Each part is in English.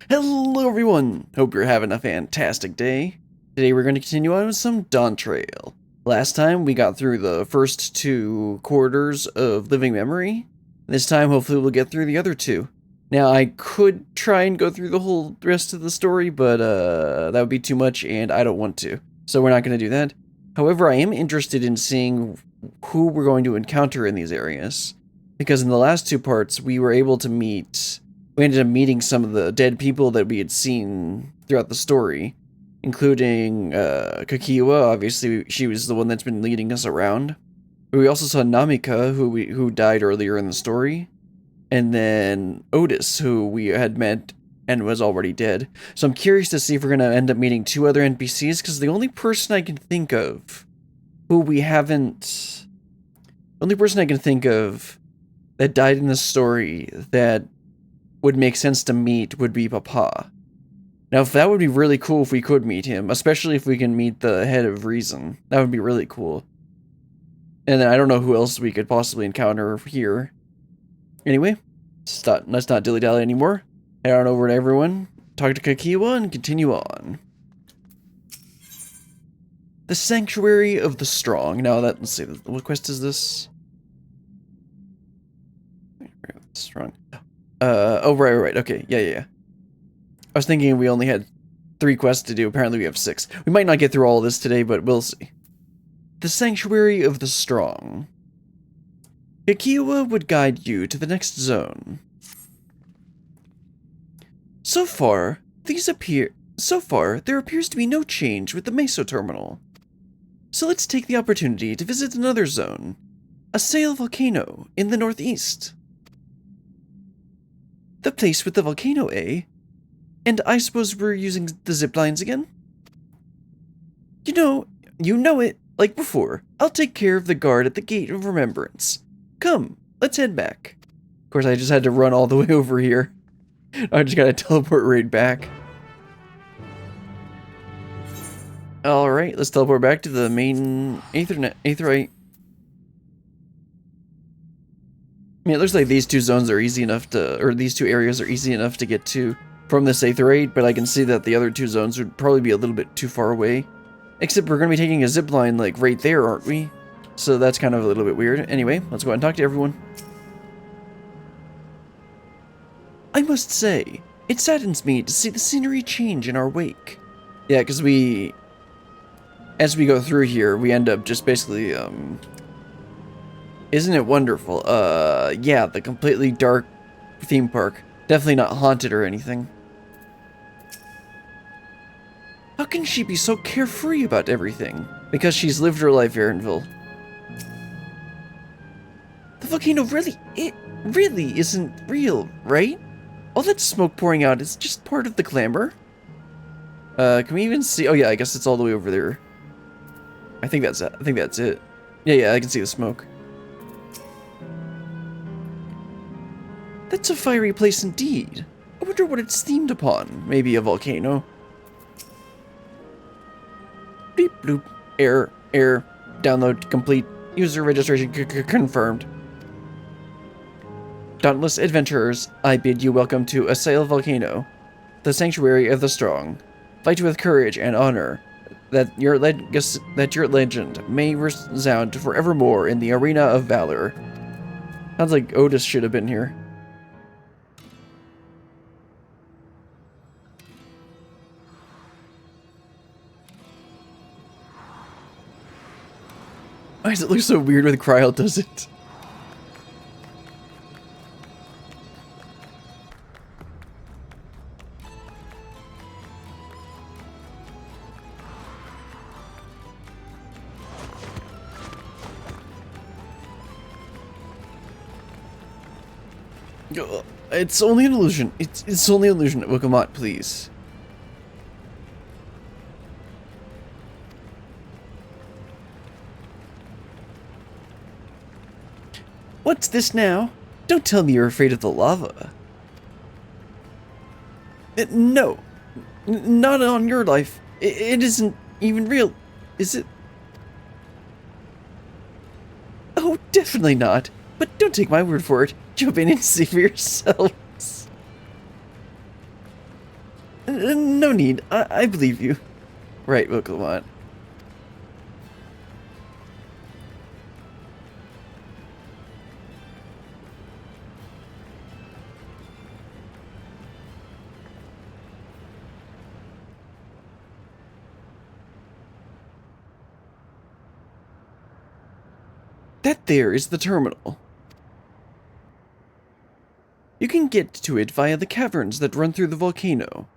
Hello everyone! Hope you're having a fantastic day. Today we're going to continue on with some Dawntrail. Last time we got through the first 2 quarters of Living Memory. This time hopefully we'll get through the other 2. Now I could try and go through the whole rest of the story, but that would be too much and I don't want to. So we're not going to do that. However, I am interested in seeing who we're going to encounter in these areas. Because in the last 2 parts we were able to we ended up meeting some of the dead people that we had seen throughout the story, including Kakiwa. Obviously, she was the one that's been leading us around. But we also saw Namika, who died earlier in the story, and then Otis, who we had met and was already dead. So I'm curious to see if we're going to end up meeting 2 other NPCs, because the only person I can think of that died in the story that would make sense to meet would be Papa. Now, if that would be really cool if we could meet him, especially if we can meet the head of Reason. That would be really cool. And then I don't know who else we could possibly encounter here. Anyway, let's not dilly-dally anymore. Head on over to everyone, talk to Kakiwa, and continue on. The Sanctuary of the Strong. Now let's see, what quest is this? Strong. Oh, right. Okay, yeah. I was thinking we only had 3 quests to do. Apparently we have 6. We might not get through all of this today, but we'll see. The Sanctuary of the Strong. Kakiwa would guide you to the next zone. So far, there appears to be no change with the Meso terminal. So let's take the opportunity to visit another zone. A sail volcano in the northeast. The place with the volcano, eh? And I suppose we're using the zip lines again? You know it, like before. I'll take care of the guard at the Gate of Remembrance. Come, let's head back. Of course, I just had to run all the way over here. I just gotta teleport right back. Alright, let's teleport back to the main Aetheryte. I mean, it looks like these 2 zones are easy enough to, or these 2 areas are easy enough to get to from this Aetheryte, but I can see that the other 2 zones would probably be a little bit too far away. Except we're going to be taking a zipline, like, right there, aren't we? So that's kind of a little bit weird. Anyway, let's go ahead and talk to everyone. I must say, it saddens me to see the scenery change in our wake. Yeah, because as we go through here, we end up just basically, isn't it wonderful? Yeah, the completely dark theme park. Definitely not haunted or anything. How can she be so carefree about everything? Because she's lived her life, Erinville. The volcano really isn't real, right? All that smoke pouring out is just part of the glamour. Can we even see? Oh yeah, I guess it's all the way over there. I think that's it. Yeah, I can see the smoke. That's a fiery place indeed. I wonder what it's themed upon. Maybe a volcano. Beep bloop. Error. Download complete. User registration confirmed. Dauntless adventurers, I bid you welcome to Assail Volcano, the Sanctuary of the Strong. Fight with courage and honor, that your legend may resound forevermore in the arena of valor. Sounds like Otis should have been here. Why does it look so weird when Cryle does it? It's only an illusion. It's only an illusion. Wakamat, please. What's this now? Don't tell me you're afraid of the lava. No. Not on your life. It isn't even real, is it? Oh, definitely not. But don't take my word for it. Jump in and see for yourselves. No need. I believe you. Right, Wilclamont. That there is the terminal. You can get to it via the caverns that run through the volcano.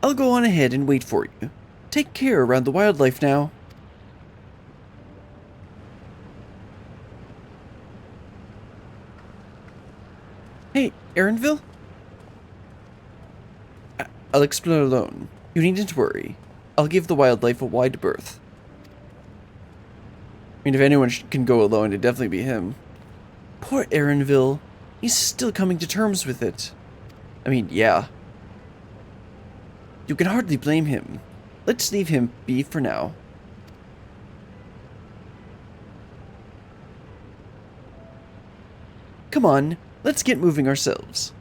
I'll go on ahead and wait for you. Take care around the wildlife now. Hey, Erinville? I'll explore alone. You needn't worry. I'll give the wildlife a wide berth. I mean, if anyone can go alone, it'd definitely be him. Poor Erinville. He's still coming to terms with it. I mean, yeah. You can hardly blame him. Let's leave him be for now. Come on, let's get moving ourselves.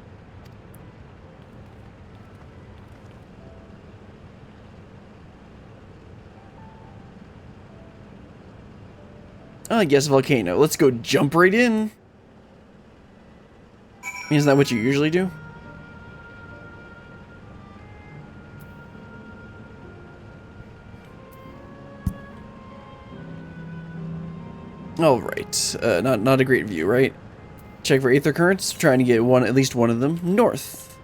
I guess volcano. Let's go jump right in. Isn't that what you usually do? Alright, not a great view, right? Check for aether currents, trying to get at least one of them north.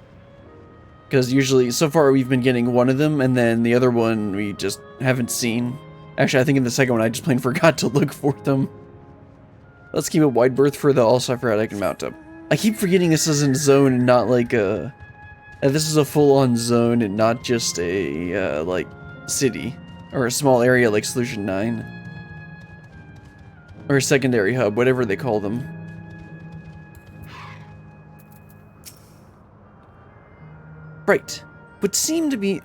Because usually, so far we've been getting one of them, and then the other one we just haven't seen. Actually, I think in the second one I just plain forgot to look for them. Let's keep a wide berth for the also I forgot I can mount up. I keep forgetting this is a zone and not like a... this is a full-on zone and not just a, like, city. Or a small area like Solution 9. Or a secondary hub, whatever they call them. Right would seem to be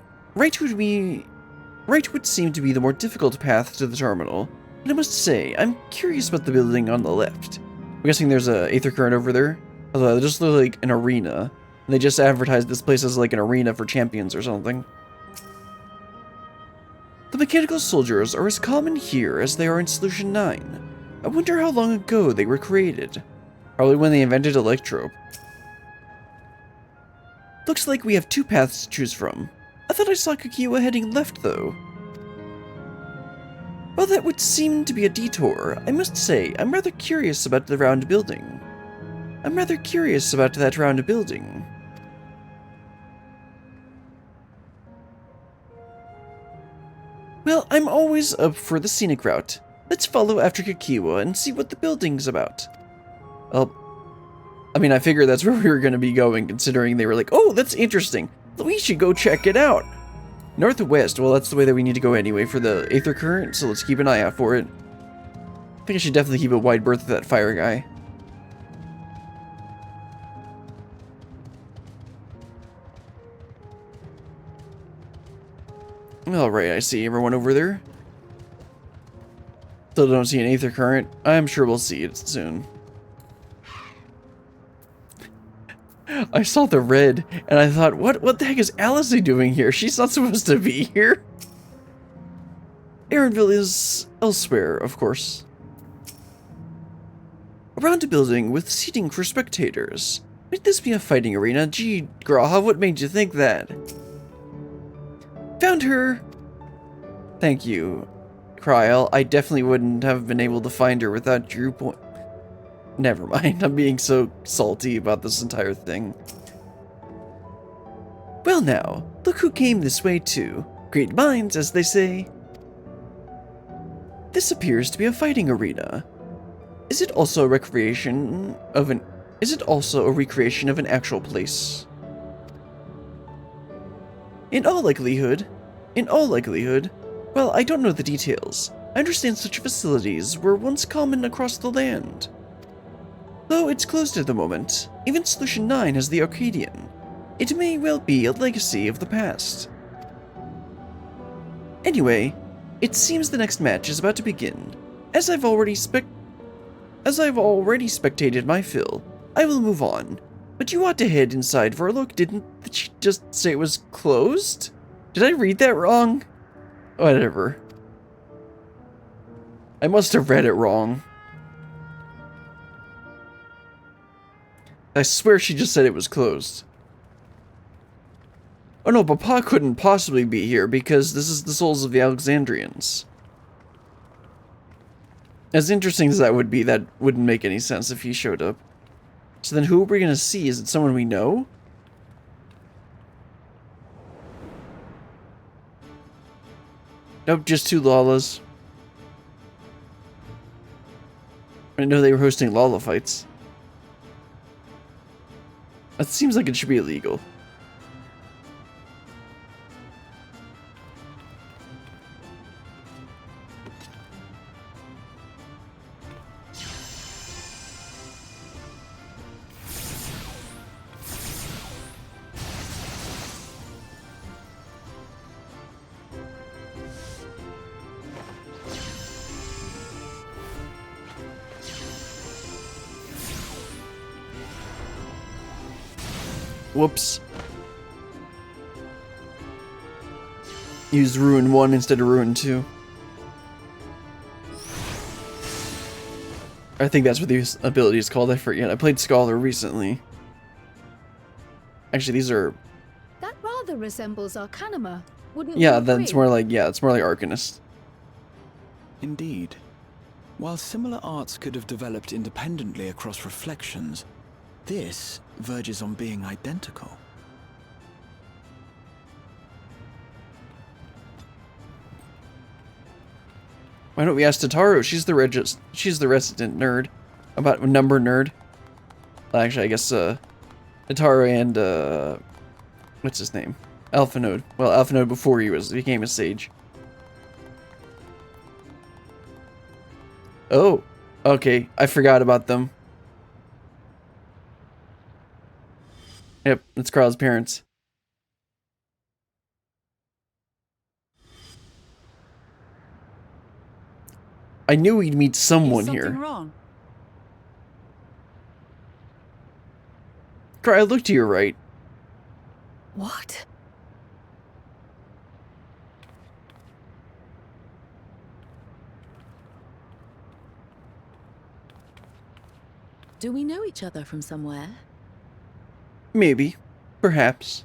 the more difficult path to the terminal. And I must say, I'm curious about the building on the left. I'm guessing there's a aether current over there. Although it just looks like an arena. And they just advertised this place as like an arena for champions or something. The mechanical soldiers are as common here as they are in Solution 9. I wonder how long ago they were created. Probably when they invented Electrope. Looks like we have two paths to choose from. I thought I saw Kakiwa heading left, though. Well, that would seem to be a detour. I must say, I'm rather curious about the round building. Well, I'm always up for the scenic route. Let's follow after Kakiwa and see what the building's about. Well, I mean, I figured that's where we were going to be going, considering they were like, oh, that's interesting. We should go check it out. Northwest, well, that's the way that we need to go anyway for the aether current, so let's keep an eye out for it. I think I should definitely keep a wide berth of that fire guy. Alright, I see everyone over there. Still don't see an aether current. I'm sure we'll see it soon. I saw the red, and I thought, what the heck is Alice doing here? She's not supposed to be here. Erinville is elsewhere, of course. Around a building with seating for spectators. Might this be a fighting arena? Gee, Graha, what made you think that? Found her! Thank you, Kryl. I definitely wouldn't have been able to find her without your point. Never mind, I'm being so salty about this entire thing. Well now, look who came this way too. Great minds, as they say. This appears to be a fighting arena. Is it also a recreation of an actual place? In all likelihood, well, I don't know the details. I understand such facilities were once common across the land. Though it's closed at the moment, even Solution 9 has the Arcadian. It may well be a legacy of the past. Anyway, it seems the next match is about to begin. As I've already spectated my fill, I will move on. But you ought to head inside for a look. Didn't she just say it was closed? Did I read that wrong? Whatever. I must have read it wrong. I swear she just said it was closed. Oh no, Papa couldn't possibly be here because this is the souls of the Alexandrians. As interesting as that would be, that wouldn't make any sense if he showed up. So then who are we gonna see? Is it someone we know? Nope, just two Lalas. I didn't know they were hosting Lala fights. That seems like it should be illegal. Whoops. Used Ruin 1 instead of Ruin 2. I think that's what the ability is called. I forget. I played Scholar recently. Actually, these are... That rather resembles Arcanima, wouldn't Yeah, you agree? that's more like... Yeah, it's more like Arcanist. Indeed. While similar arts could have developed independently across reflections, this verges on being identical. Why don't we ask Tataru? She's the resident nerd. About number nerd. Well, actually, I guess Tataru and what's his name? Alphanode. Well, Alphanode before he became a sage. Oh, okay. I forgot about them. Yep, it's Carl's parents. I knew we'd meet someone here. Wrong? Carl, look to your right. What? Do we know each other from somewhere? Maybe. Perhaps.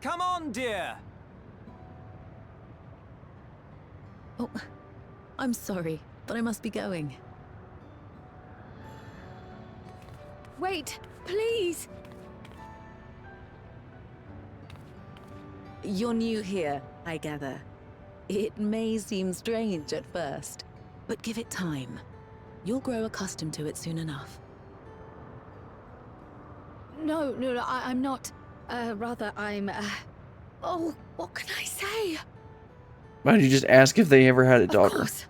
Come on, dear! Oh, I'm sorry, but I must be going. Wait, please! You're new here, I gather. It may seem strange at first, but give it time. You'll grow accustomed to it soon enough. No, I'm not. Rather, I'm, Oh, what can I say? Why don't you just ask if they ever had a daughter? Of course.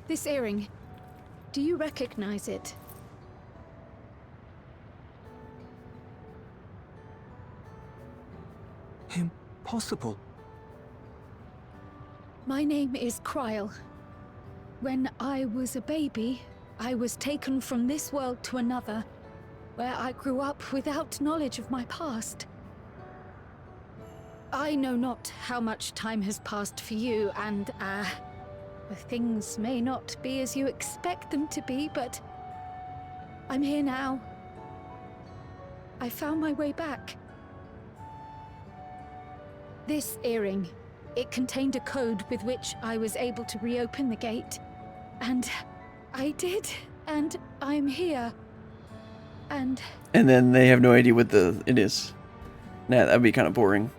This earring. Do you recognize it? Impossible. My name is Kryl. When I was a baby, I was taken from this world to another, where I grew up without knowledge of my past. I know not how much time has passed for you, and, things may not be as you expect them to be, but I'm here now. I found my way back. This earring, it contained a code with which I was able to reopen the gate. And I did, and I'm here. And then they have no idea what it is. Nah, that'd be kind of boring.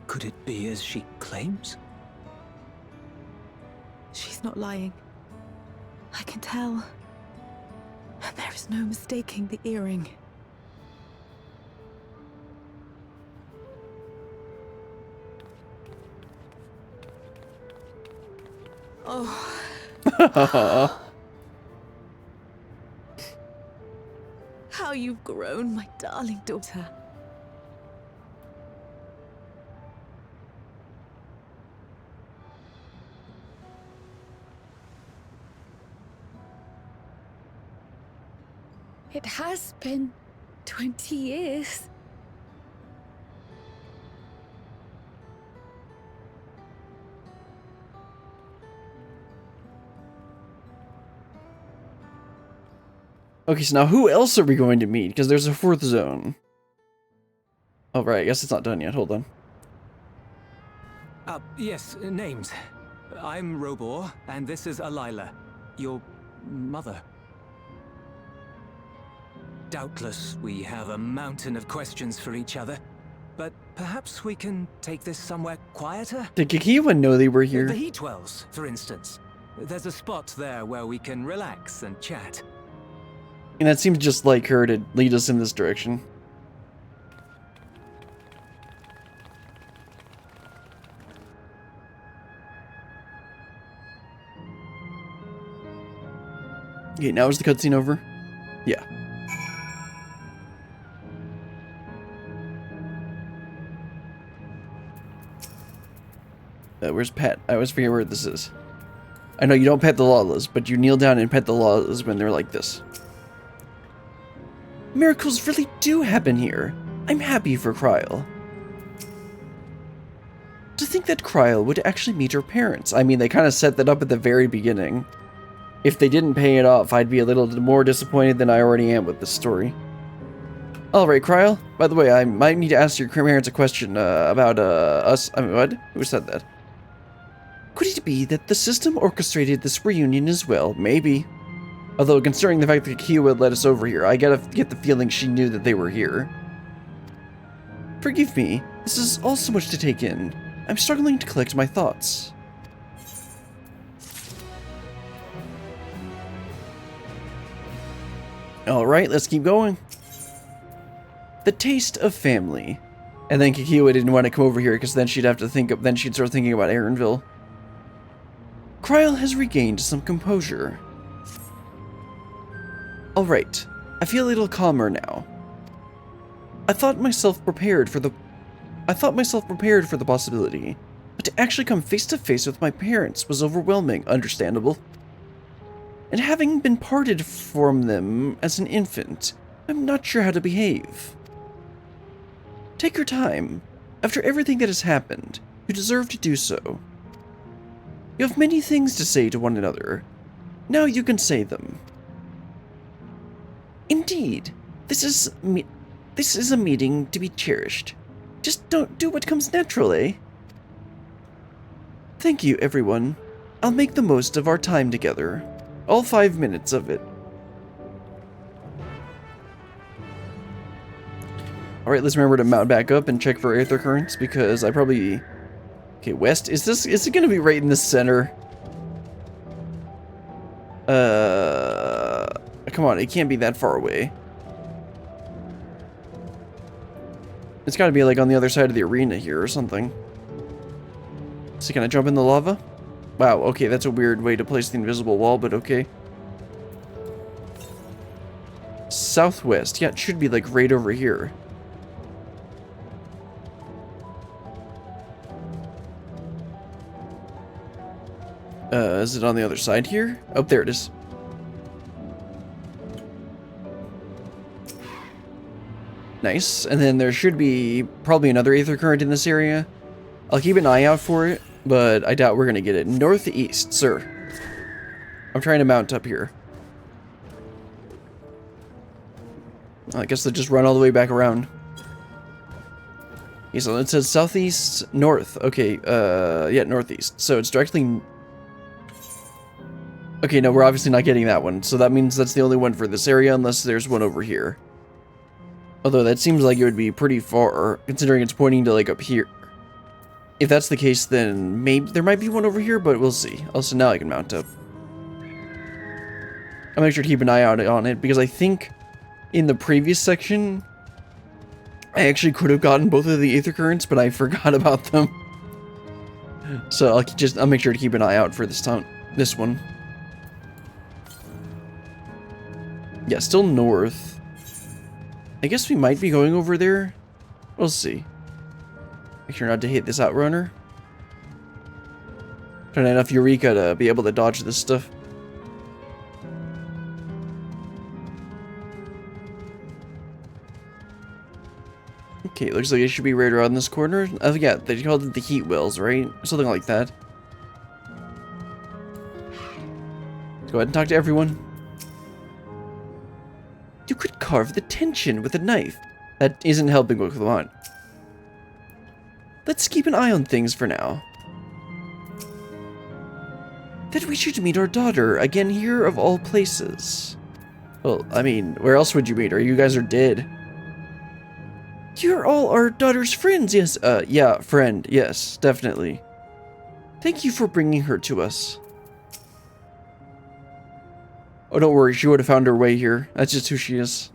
Could it be as she claims? She's not lying. I can tell. And there is no mistaking the earring. Oh. How you've grown, my darling daughter. It has been 20 years. Okay, so now who else are we going to meet? Because there's a fourth zone. Oh, right, I guess it's not done yet. Hold on. Yes, names. I'm Robor, and this is Alila, your mother. Doubtless, we have a mountain of questions for each other, but perhaps we can take this somewhere quieter? Did Kikiwa know they were here? The Heat Wells, for instance. There's a spot there where we can relax and chat. And that seems just like her to lead us in this direction. Okay, now is the cutscene over? Yeah. Where's Pat? I always forget where this is. I know you don't pet the Lawless, but you kneel down and pet the Lawless when they're like this. Miracles really do happen here. I'm happy for Kryl. To think that Kryl would actually meet her parents. I mean, they kind of set that up at the very beginning. If they didn't pay it off, I'd be a little more disappointed than I already am with this story. Alright, Kryl. By the way, I might need to ask your parents a question about us. I mean, what? Who said that? Could it be that the system orchestrated this reunion as well? Maybe. Although, considering the fact that Kikiwa led us over here, I gotta get the feeling she knew that they were here. Forgive me, this is all so much to take in. I'm struggling to collect my thoughts. Alright, let's keep going. The taste of family. And then Kikiwa didn't want to come over here because then she'd have to think of, then she'd start thinking about Aaronville. Kryl has regained some composure. Alright, I feel a little calmer now. I thought myself prepared for the possibility, but to actually come face to face with my parents was overwhelming, understandable. And having been parted from them as an infant, I'm not sure how to behave. Take your time. After everything that has happened, you deserve to do so. You have many things to say to one another. Now you can say them. Indeed, this is a meeting to be cherished. Just don't do what comes natural, eh? Thank you, everyone. I'll make the most of our time together. All 5 minutes of it. Alright, let's remember to mount back up and check for aether currents, because I probably... Okay, west. Is it gonna be right in the center? Come on, it can't be that far away. It's gotta be like on the other side of the arena here or something. Is it gonna jump in the lava? Wow, okay, that's a weird way to place the invisible wall, but okay. Southwest. Yeah, it should be like right over here. Is it on the other side here? Oh, there it is. Nice. And then there should be probably another aether current in this area. I'll keep an eye out for it, but I doubt we're going to get it. Northeast, sir. I'm trying to mount up here. I guess they'll just run all the way back around. Okay, so it says southeast, north. Okay, yeah, northeast. So it's directly... Okay, no, we're obviously not getting that one. So that means that's the only one for this area, unless there's one over here. Although that seems like it would be pretty far, considering it's pointing to, like, up here. If that's the case, then maybe there might be one over here, but we'll see. Also, now I can mount up. I'll make sure to keep an eye out on it, because I think in the previous section, I actually could have gotten both of the aether currents, but I forgot about them. So I'll make sure to keep an eye out for this one. Yeah, still north. I guess we might be going over there. We'll see. Make sure not to hit this outrunner. Trying enough Eureka to be able to dodge this stuff. Okay, looks like it should be right around this corner. Oh yeah, they called it the heat wells, right? Something like that. Go ahead and talk to everyone. You could carve the tension with a knife. That isn't helping with Lamont. Let's keep an eye on things for now. That we should meet our daughter again here of all places. Well, I mean, where else would you meet her? You guys are dead. You're all our daughter's friends, yes. Yeah, friend, yes, definitely. Thank you for bringing her to us. Oh, don't worry, she would have found her way here. That's just who she is.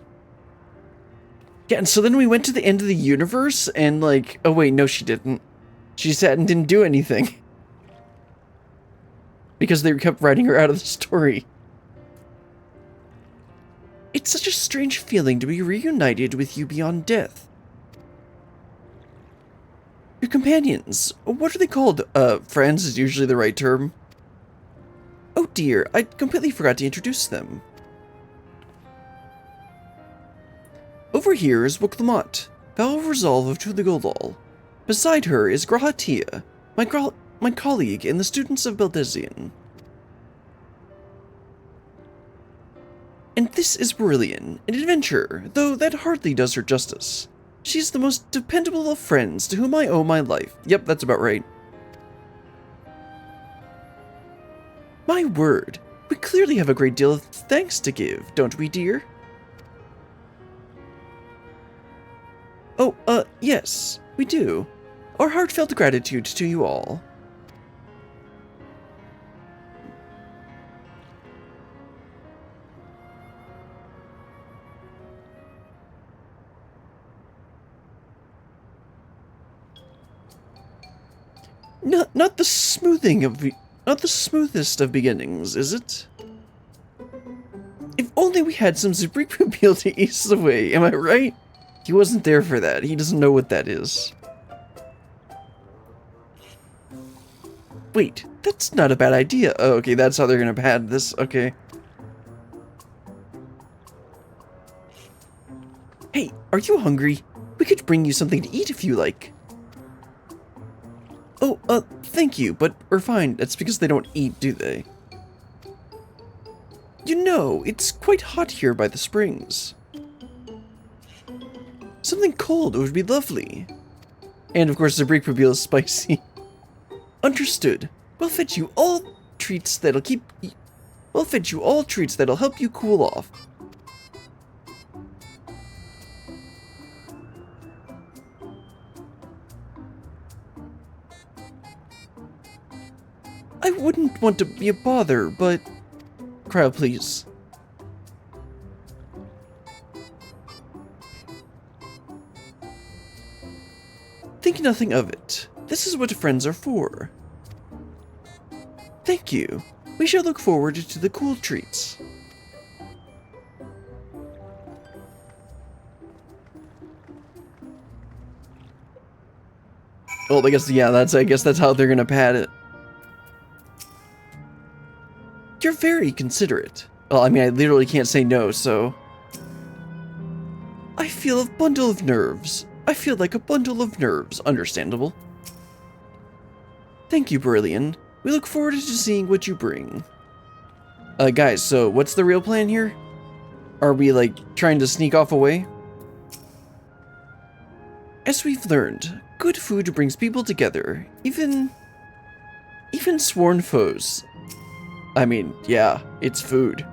Yeah, and so then we went to the end of the universe, and like, oh wait, no she didn't. She sat and didn't do anything. Because they kept writing her out of the story. It's such a strange feeling to be reunited with you beyond death. Your companions, what are they called? Friends is usually the right term. Oh dear, I completely forgot to introduce them. Over here is Wuklamot, Vow of Resolve of Tuligolol. Beside her is Grahatia, my colleague in the Students of Beldezian. And this is Brillian, an adventurer, though that hardly does her justice. She's the most dependable of friends to whom I owe my life. Yep, that's about right. My word, we clearly have a great deal of thanks to give, don't we, dear? Oh, yes, we do. Our heartfelt gratitude to you all. Not the smoothest of beginnings, is it? If only we had some Zabrique to ease the way, am I right? He wasn't there for that. He doesn't know what that is. Wait, that's not a bad idea. Oh, okay, that's how they're gonna pad this. Okay. Hey, are you hungry? We could bring you something to eat if you like. Oh, thank you, but we're fine. That's because they don't eat, do they? You know, it's quite hot here by the springs. Something cold would be lovely. And of course, the Zabrique is spicy. Understood. We'll fetch you all treats that'll help you cool off. I wouldn't want to be a bother, but... Crowd, please. Think nothing of it. This is what friends are for. Thank you. We shall look forward to the cool treats. Well, I guess that's how they're gonna pad it. You're very considerate. Well, I mean, I literally can't say no, so... I feel like a bundle of nerves. Understandable. Thank you, Brillian. We look forward to seeing what you bring. Guys, so what's the real plan here? Are we, like, trying to sneak off away? As we've learned, good food brings people together, even sworn foes. I mean, yeah, it's food.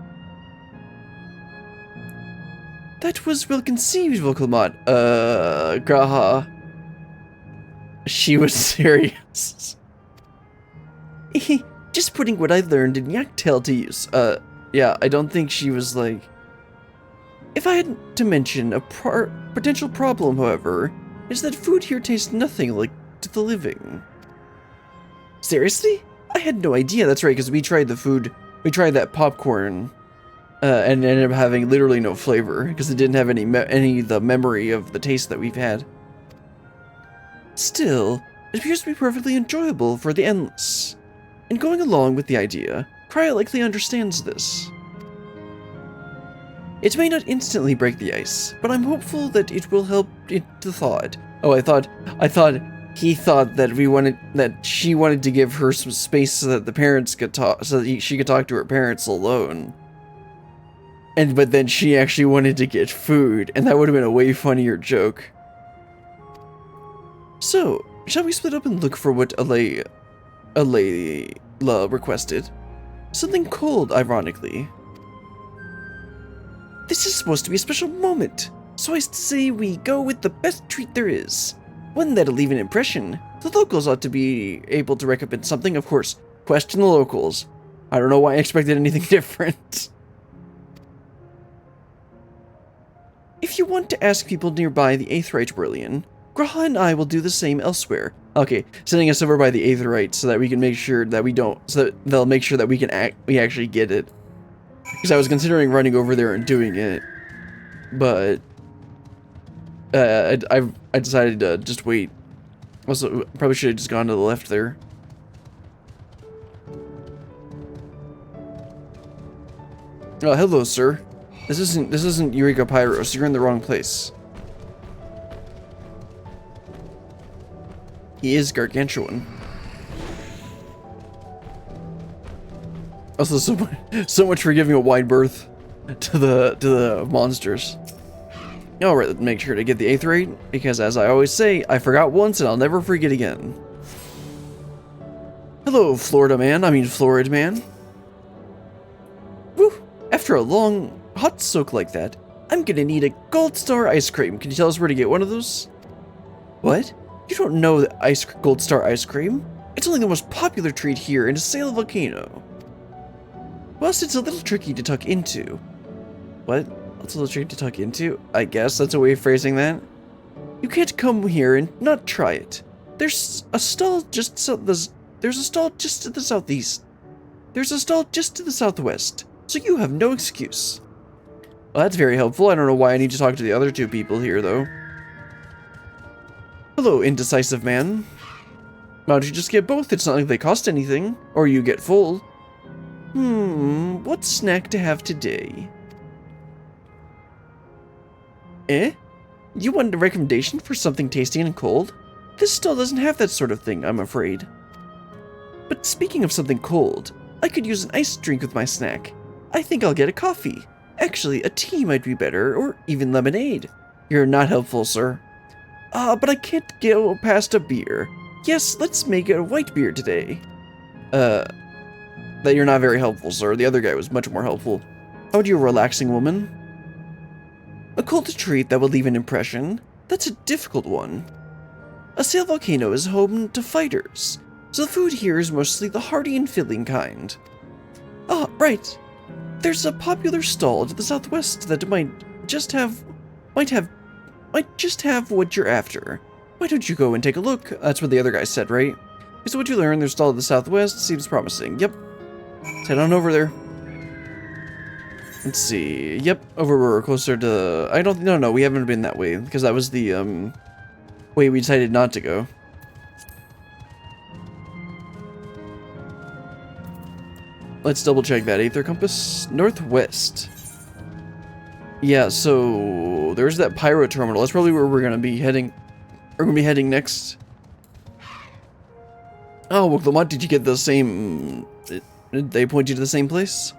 That was well conceived, Volcalmot. Graha. She was serious. Just putting what I learned in Yaktail to use. Yeah, I don't think she was like... If I had to mention a potential problem, however, is that food here tastes nothing like to the living. Seriously? I had no idea. That's right, because we tried the food. We tried that popcorn, and ended up having literally no flavor because it didn't have any of the memory of the taste that we've had. Still, it appears to be perfectly enjoyable for the endless. And going along with the idea, Cryo likely understands this. It may not instantly break the ice, but I'm hopeful that it will help it to thaw it. Oh, I thought he thought that she wanted to give her some space so that the parents could talk, so that she could talk to her parents alone. But then she actually wanted to get food, and that would have been a way funnier joke. So, shall we split up and look for what Layla requested? Something cold, ironically. This is supposed to be a special moment, so I say we go with the best treat there is. One that'll leave an impression. The locals ought to be able to recommend something, of course. Question the locals. I don't know why I expected anything different. If you want to ask people nearby the Aetheryte Brilliant, Graha and I will do the same elsewhere. Okay, sending us over by the Aetheryte so that we can make sure that so that they'll make sure that we actually get it. Because I was considering running over there and doing it, but I decided to just wait. Also, probably should have just gone to the left there. Oh, hello, sir. This isn't Eureka Pyros. You're in the wrong place. He is gargantuan. Also, so much for giving a wide berth to the monsters. Alright, let's make sure to get the Aetheryte, because as I always say, I forgot once and I'll never forget again. Hello, Florid man. Woo! After a long, hot soak like that, I'm gonna need a Gold Star ice cream. Can you tell us where to get one of those? What? You don't know the Gold Star ice cream? It's only the most popular treat here in Sail Volcano. Plus, it's a little tricky to tuck into. What? It's a little tricky to tuck into? I guess that's a way of phrasing that. You can't come here and not try it. There's a stall just to the southeast. There's a stall just to the southwest, so you have no excuse. Well, that's very helpful. I don't know why I need to talk to the other two people here, though. Hello, indecisive man. Why don't you just get both? It's not like they cost anything. Or you get full. What snack to have today? You want a recommendation for something tasty and cold? This stall doesn't have that sort of thing, I'm afraid. But speaking of something cold, I could use an iced drink with my snack. I think I'll get a coffee. Actually, a tea might be better, or even lemonade. You're not helpful, sir. But I can't go past a beer. Yes, let's make it a white beer today. That you're not very helpful, sir. The other guy was much more helpful. How would you, relaxing woman? A cold treat that will leave an impression? That's a difficult one. A Sail Volcano is home to fighters, so the food here is mostly the hearty and filling kind. Ah, right. There's a popular stall to the southwest that might just have what you're after. Why don't you go and take a look? That's what the other guy said, right? So what you learn, their stall to the southwest seems promising. Yep. Let's head on over there. Let's see. Yep, we're closer to... No, we haven't been that way, because that was the, way we decided not to go. Let's double check that Aether Compass. Northwest. Yeah, so... there's that Pyro Terminal. That's probably where we're gonna be heading. We're gonna be heading next. Oh, well, Lamont, did you get the same... Did they point you to the same place?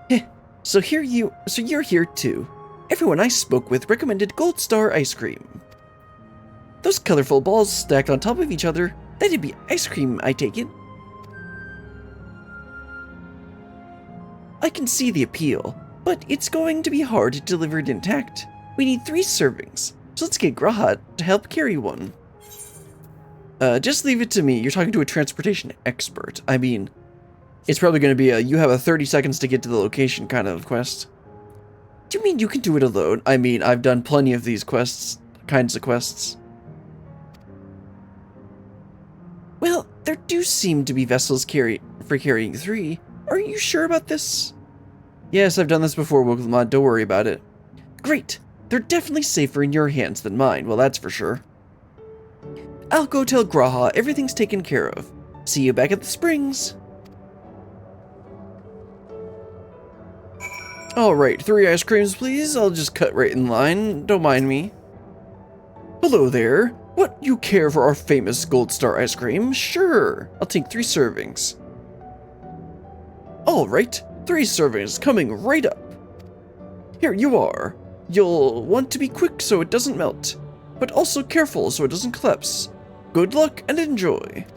Heh. So you're here too. Everyone I spoke with recommended Gold Star ice cream. Those colorful balls stacked on top of each other, that'd be ice cream, I take it. I can see the appeal, but it's going to be hard to deliver it intact. We need 3 servings, so let's get Graha to help carry one. Just leave it to me. You're talking to a transportation expert. I mean, it's probably going to be a you have 30 seconds to get to the location kind of quest. Do you mean you can do it alone? I mean, I've done plenty of these kinds of quests. Well, there do seem to be vessels for carrying 3. Are you sure about this? Yes, I've done this before, Wogelmod. Don't worry about it. Great. They're definitely safer in your hands than mine. Well, that's for sure. I'll go tell Graha everything's taken care of. See you back at the springs. Alright, 3 ice creams, please. I'll just cut right in line. Don't mind me. Hello there. What, you care for our famous Gold Star ice cream? Sure. I'll take 3 servings. Alright, 3 servings coming right up. Here you are. You'll want to be quick so it doesn't melt, but also careful so it doesn't collapse. Good luck and enjoy.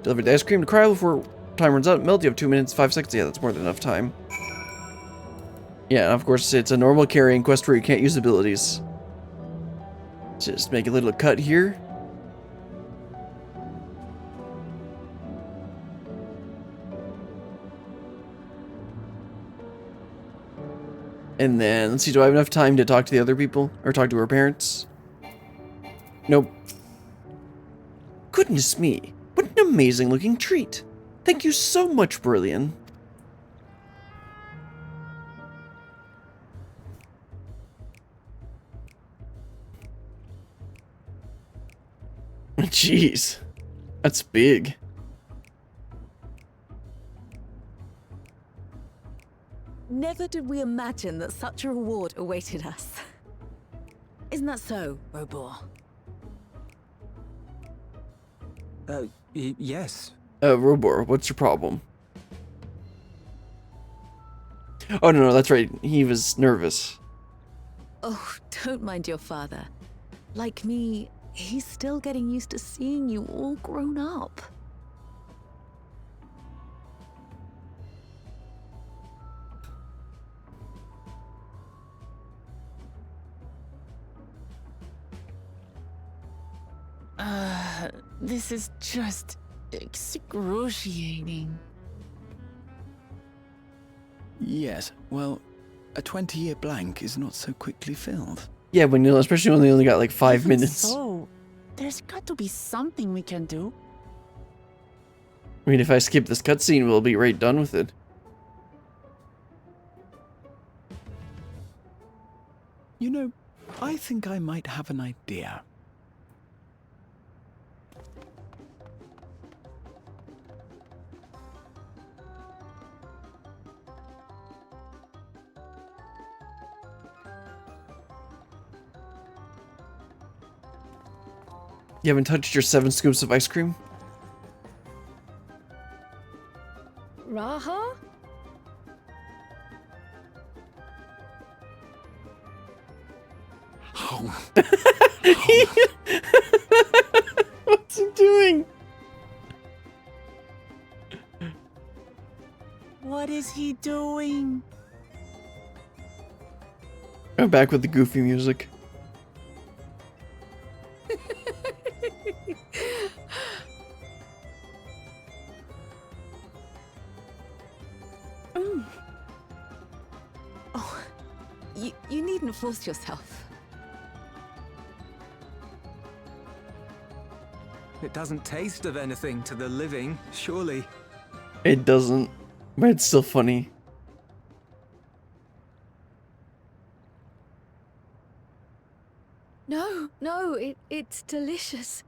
Deliver the ice cream to Cryo before time runs out. Melt, you have 2 minutes, 5 seconds. Yeah, that's more than enough time. Yeah, and of course, it's a normal carrying quest where you can't use abilities. Just make a little cut here. And then, let's see, do I have enough time to talk to the other people? Or talk to her parents? Nope. Goodness me, what an amazing looking treat. Thank you so much, Brillian. Jeez, that's big. Never did we imagine that such a reward awaited us. Isn't that so, Robor? Yes. Robor, what's your problem? Oh, no, that's right. He was nervous. Oh, don't mind your father. Like me, he's still getting used to seeing you all grown up. This is just excruciating. Yes, well, a 20-year blank is not so quickly filled. Yeah, when you, especially when they only got like 5 Even minutes. So, there's got to be something we can do. I mean, if I skip this cutscene, we'll be right done with it. You know, I think I might have an idea. You haven't touched your 7 scoops of ice cream? Raha? What's he doing? What is he doing? I'm back with the goofy music. Oh, you needn't force yourself. It doesn't taste of anything to the living, surely. It doesn't, but it's still funny. No, it's delicious.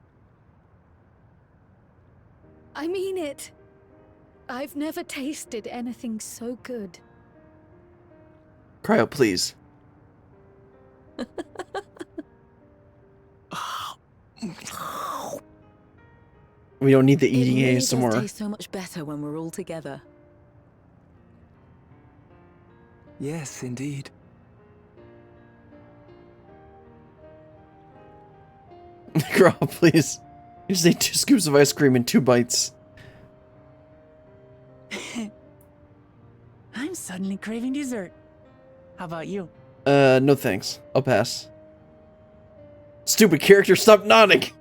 I mean it. I've never tasted anything so good. Cryo, please. We don't need the eating It really does ASMR. taste so much better when we're all together. Yes, indeed. Cryo, please. You just ate 2 scoops of ice cream in 2 bites. I'm suddenly craving dessert. How about you? No thanks. I'll pass. Stupid character, stop nodding!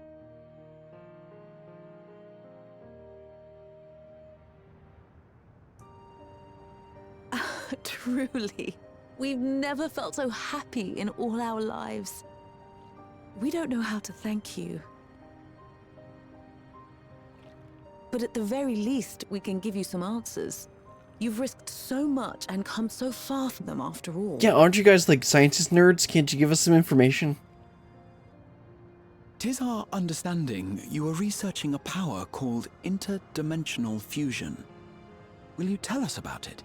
Truly, we've never felt so happy in all our lives. We don't know how to thank you. But at the very least, we can give you some answers. You've risked so much and come so far from them after all. Yeah, aren't you guys like scientist nerds? Can't you give us some information? 'Tis our understanding you are researching a power called interdimensional fusion. Will you tell us about it?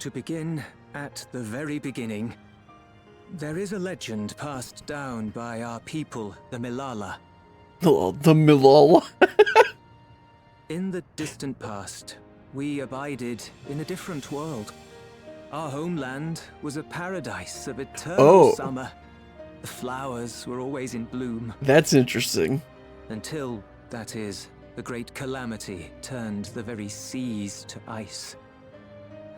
To begin at the very beginning, there is a legend passed down by our people, the Milala. Oh, the Milala. In the distant past, we abided in a different world. Our homeland was a paradise of eternal summer. The flowers were always in bloom. That's interesting. Until, that is, the great calamity turned the very seas to ice.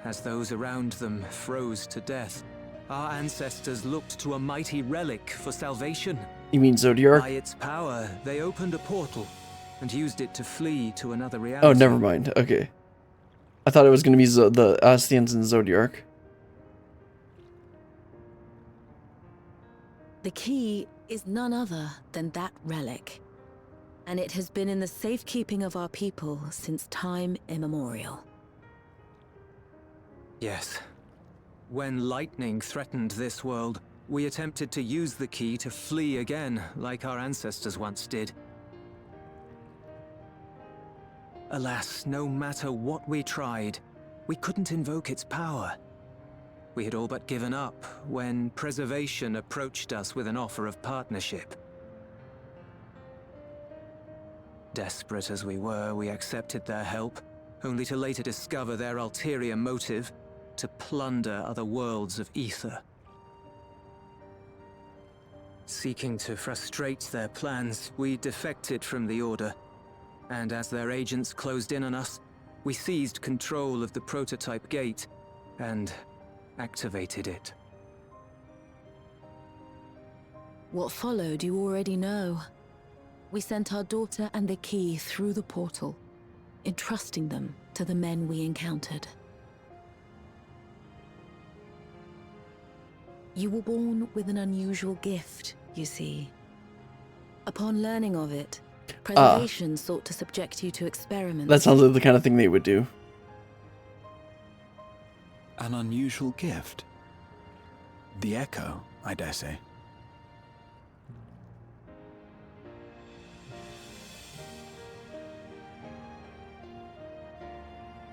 As those around them froze to death, our ancestors looked to a mighty relic for salvation. You mean Zodiac? By its power, they opened a portal and used it to flee to another reality. Oh, never mind. Okay. I thought it was going to be the Ostians and Zodiac. The key is none other than that relic, and it has been in the safekeeping of our people since time immemorial. Yes. When lightning threatened this world, we attempted to use the key to flee again, like our ancestors once did. Alas, no matter what we tried, we couldn't invoke its power. We had all but given up when Preservation approached us with an offer of partnership. Desperate as we were, we accepted their help, only to later discover their ulterior motive: to plunder other worlds of ether. Seeking to frustrate their plans, we defected from the Order, and as their agents closed in on us, we seized control of the prototype gate and activated it. What followed you already know. We sent our daughter and the key through the portal, entrusting them to the men we encountered. You were born with an unusual gift, you see. Upon learning of it, Preservation sought to subject you to experiments. That sounds like the kind of thing they would do. An unusual gift. The echo, I dare say.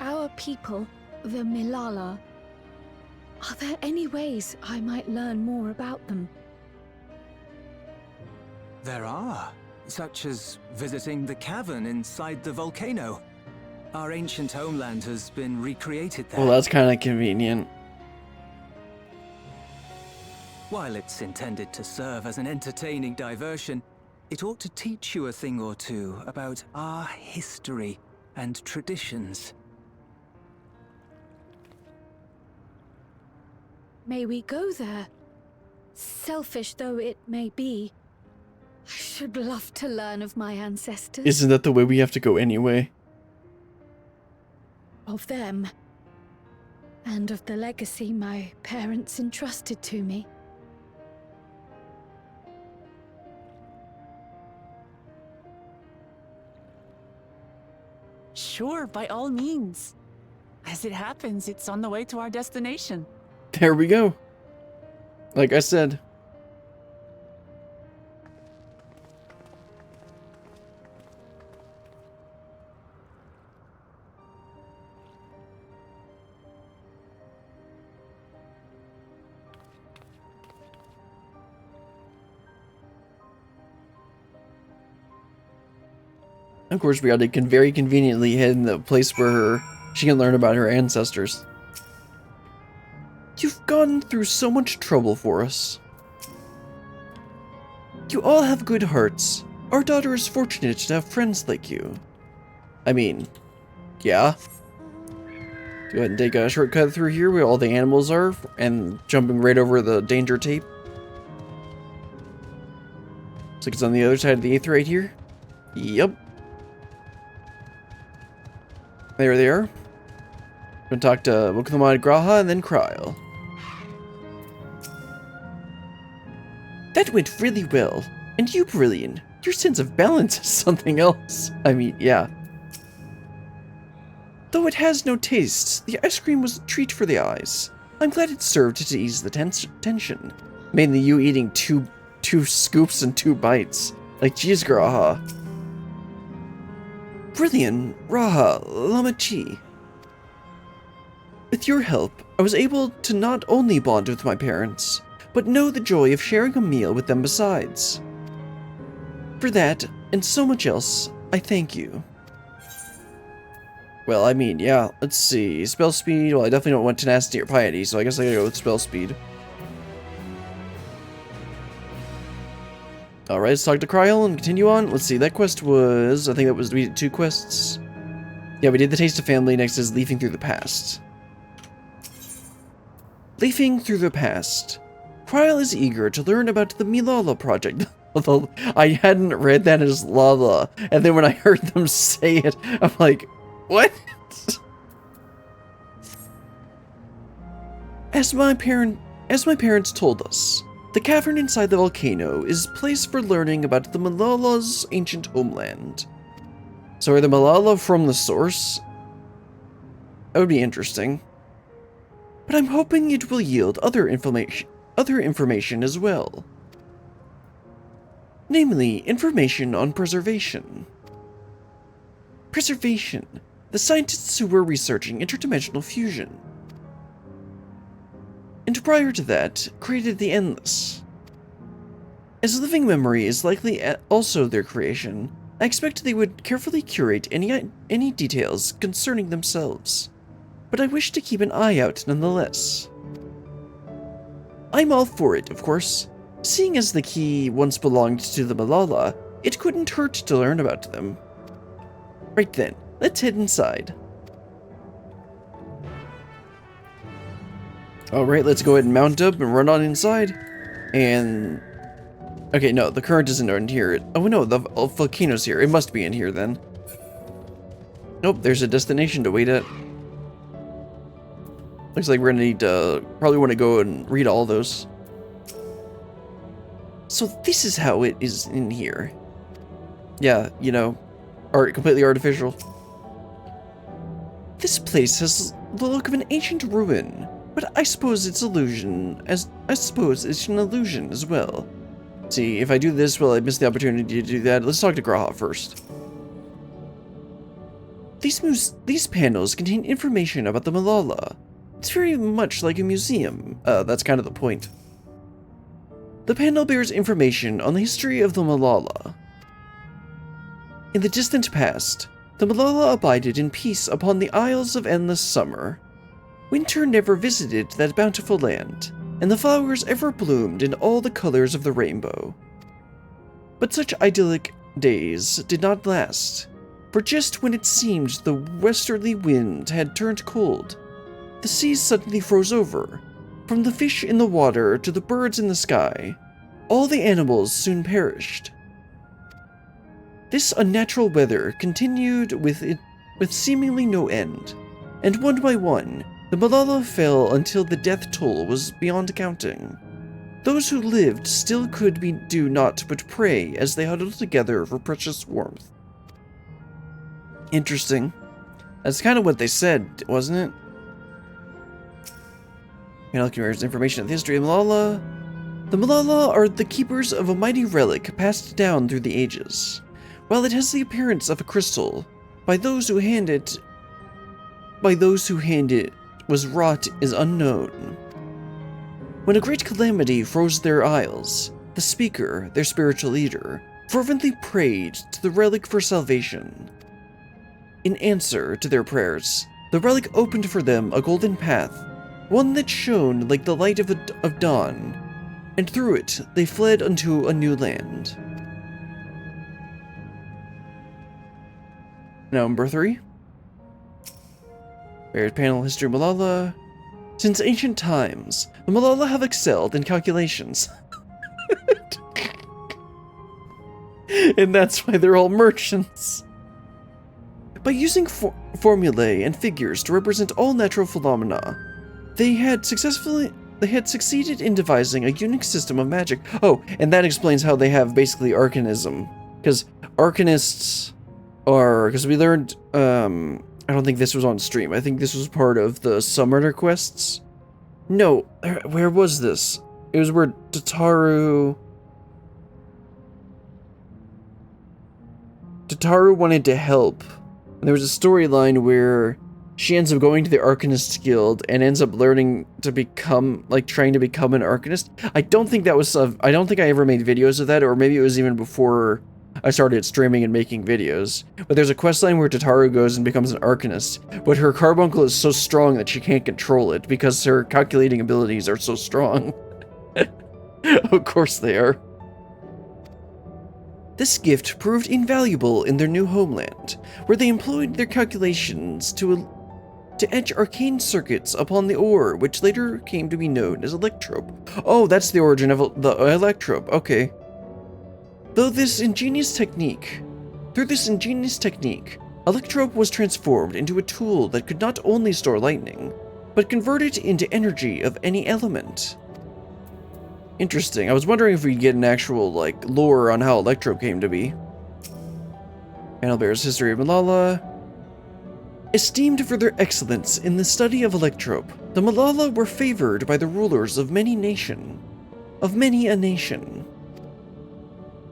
Our people, the Milala. Are there any ways I might learn more about them? There are, such as visiting the cavern inside the volcano. Our ancient homeland has been recreated there. Well, that's kind of convenient. While it's intended to serve as an entertaining diversion, it ought to teach you a thing or two about our history and traditions. May we go there? Selfish though it may be, I should love to learn of my ancestors. Isn't that the way we have to go anyway? Of them. And of the legacy my parents entrusted to me. Sure, by all means. As it happens, it's on the way to our destination. There we go. Like I said. Of course, we got to very conveniently head in the place where she can learn about her ancestors. You've gone through so much trouble for us. You all have good hearts. Our daughter is fortunate to have friends like you. I mean, yeah. Go ahead and take a shortcut through here where all the animals are, and jumping right over the danger tape. Looks like it's on the other side of the 8th right here. Yep. There they are. Gonna talk to Moklamad Graha and then Kryl. That went really well. And you, Brilliant. Your sense of balance is something else. I mean, yeah. Though it has no taste, the ice cream was a treat for the eyes. I'm glad it served to ease the tension. Mainly you eating two scoops and 2 bites. Like, geez, Graha. Brilliant, Raha, Lamachi. With your help, I was able to not only bond with my parents, but know the joy of sharing a meal with them besides. For that, and so much else, I thank you. Well, I mean, yeah, let's see. Spell speed, well, I definitely don't want tenacity or piety, so I guess I gotta go with spell speed. Alright, let's talk to Kryl and continue on. Let's see, that quest was, I think that was, we did 2 quests. Yeah, we did the Taste of Family, next is Leafing Through the Past. Leafing Through the Past. Kryl is eager to learn about the Milala project. Although, I hadn't read that as Lala, and then when I heard them say it, I'm like, what? As my parents told us, the cavern inside the volcano is a place for learning about the Malala's ancient homeland. So are the Malala from the source? That would be interesting. But I'm hoping it will yield other information as well. Namely, information on preservation. Preservation. The scientists who were researching interdimensional fusion. And prior to that, created the Endless. As living memory is likely also their creation, I expect they would carefully curate any details concerning themselves. But I wish to keep an eye out nonetheless. I'm all for it, of course. Seeing as the key once belonged to the Malala, it couldn't hurt to learn about them. Right then, let's head inside. Alright, let's go ahead and mount up and run on inside. And... okay, no, the current isn't in here. Oh no, the volcano's here. It must be in here then. Nope, there's a destination to wait at. Looks like we're gonna need to... probably want to go and read all those. So this is how it is in here. Yeah, you know, completely artificial. This place has the look of an ancient ruin, but I suppose it's an illusion as well. See, if I do this, well, I miss the opportunity to do that. Let's talk to Graha first. These panels contain information about the Malala. It's very much like a museum. That's kind of the point. The panel bears information on the history of the Malala. In the distant past, the Malala abided in peace upon the Isles of Endless Summer. Winter never visited that bountiful land, and the flowers ever bloomed in all the colors of the rainbow. But such idyllic days did not last, for just when it seemed the westerly wind had turned cold, the seas suddenly froze over. From the fish in the water to the birds in the sky, all the animals soon perished. This unnatural weather continued with seemingly no end, and one by one, the Malala fell until the death toll was beyond counting. Those who lived still could do naught but pray as they huddled together for precious warmth. Interesting. That's kind of what they said, wasn't it? There's information of the history of Malala. The Malala are the keepers of a mighty relic passed down through the ages. While it has the appearance of a crystal, by those who hand it was wrought is unknown. When a great calamity froze their isles, the speaker, their spiritual leader, fervently prayed to the relic for salvation. In answer to their prayers, the relic opened for them a golden path, one that shone like the light of dawn, and through it they fled unto a new land. Number 3. Various panel history of Malala. Since ancient times, the Malala have excelled in calculations. And that's why they're all merchants. By using formulae and figures to represent all natural phenomena, they had succeeded in devising a unique system of magic. Oh, and that explains how they have basically arcanism. Because arcanists are... because we learned... I don't think this was on stream. I think this was part of the Summoner quests. No, where was this? It was where Tataru wanted to help. And there was a storyline where she ends up going to the Arcanist Guild and ends up learning to become, like, trying to become an Arcanist. I don't think that was, I don't think I ever made videos of that, or maybe it was even before I started streaming and making videos. But there's a questline where Tataru goes and becomes an Arcanist, but her carbuncle is so strong that she can't control it because her calculating abilities are so strong. Of course they are. This gift proved invaluable in their new homeland, where they employed their calculations to etch arcane circuits upon the ore, which later came to be known as electrope. Oh, that's the origin of the electrope, okay. Through this ingenious technique, electrope was transformed into a tool that could not only store lightning, but convert it into energy of any element. Interesting. I was wondering if we'd get an actual, like, lore on how electrope came to be. Annalbear's History of Malala. Esteemed for their excellence in the study of electrope, the Malala were favored by the rulers of many a nation.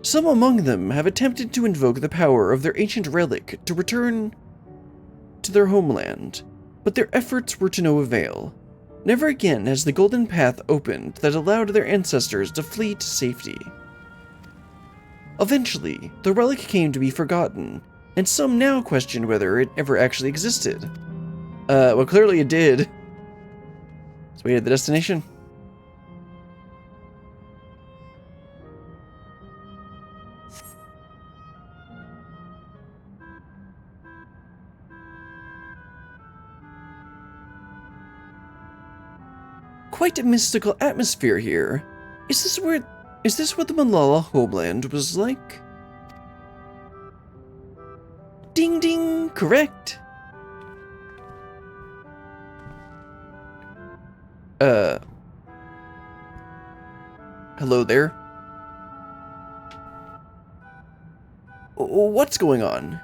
Some among them have attempted to invoke the power of their ancient relic to return to their homeland, but their efforts were to no avail. Never again has the golden path opened that allowed their ancestors to flee to safety. Eventually, the relic came to be forgotten, and some now question whether it ever actually existed. Well, clearly it did. So we had the destination. Quite a mystical atmosphere here. Is this what the Malala homeland was like? Ding ding, correct. Hello there. What's going on?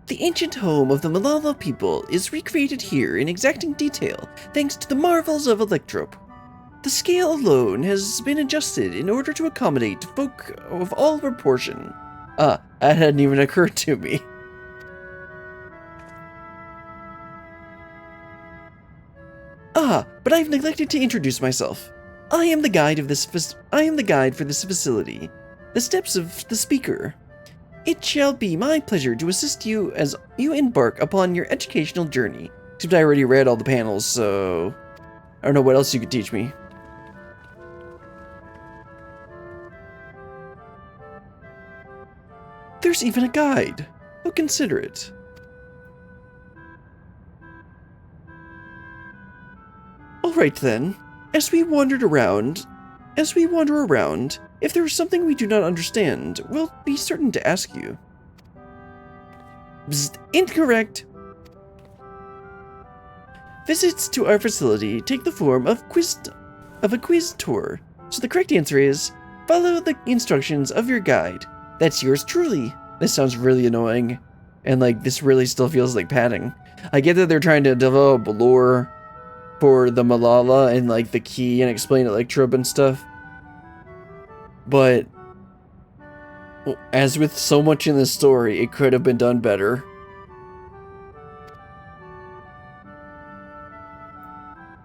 The ancient home of the Malala people is recreated here in exacting detail, thanks to the marvels of electrope. The scale alone has been adjusted in order to accommodate folk of all proportion. That hadn't even occurred to me. But I've neglected to introduce myself. I am the guide for this facility. The steps of the speaker. It shall be my pleasure to assist you as you embark upon your educational journey. Except I already read all the panels, so I don't know what else you could teach me. There's even a guide. How considerate. Alright then, as we wander around, if there is something we do not understand, we'll be certain to ask you. Bzzt, incorrect. Visits to our facility take the form of a quiz tour, so the correct answer is, follow the instructions of your guide. That's yours truly. This sounds really annoying, and like this really still feels like padding. I get that they're trying to develop lore for the Malala and like the key and explain electrope and stuff. But as with so much in this story, it could have been done better.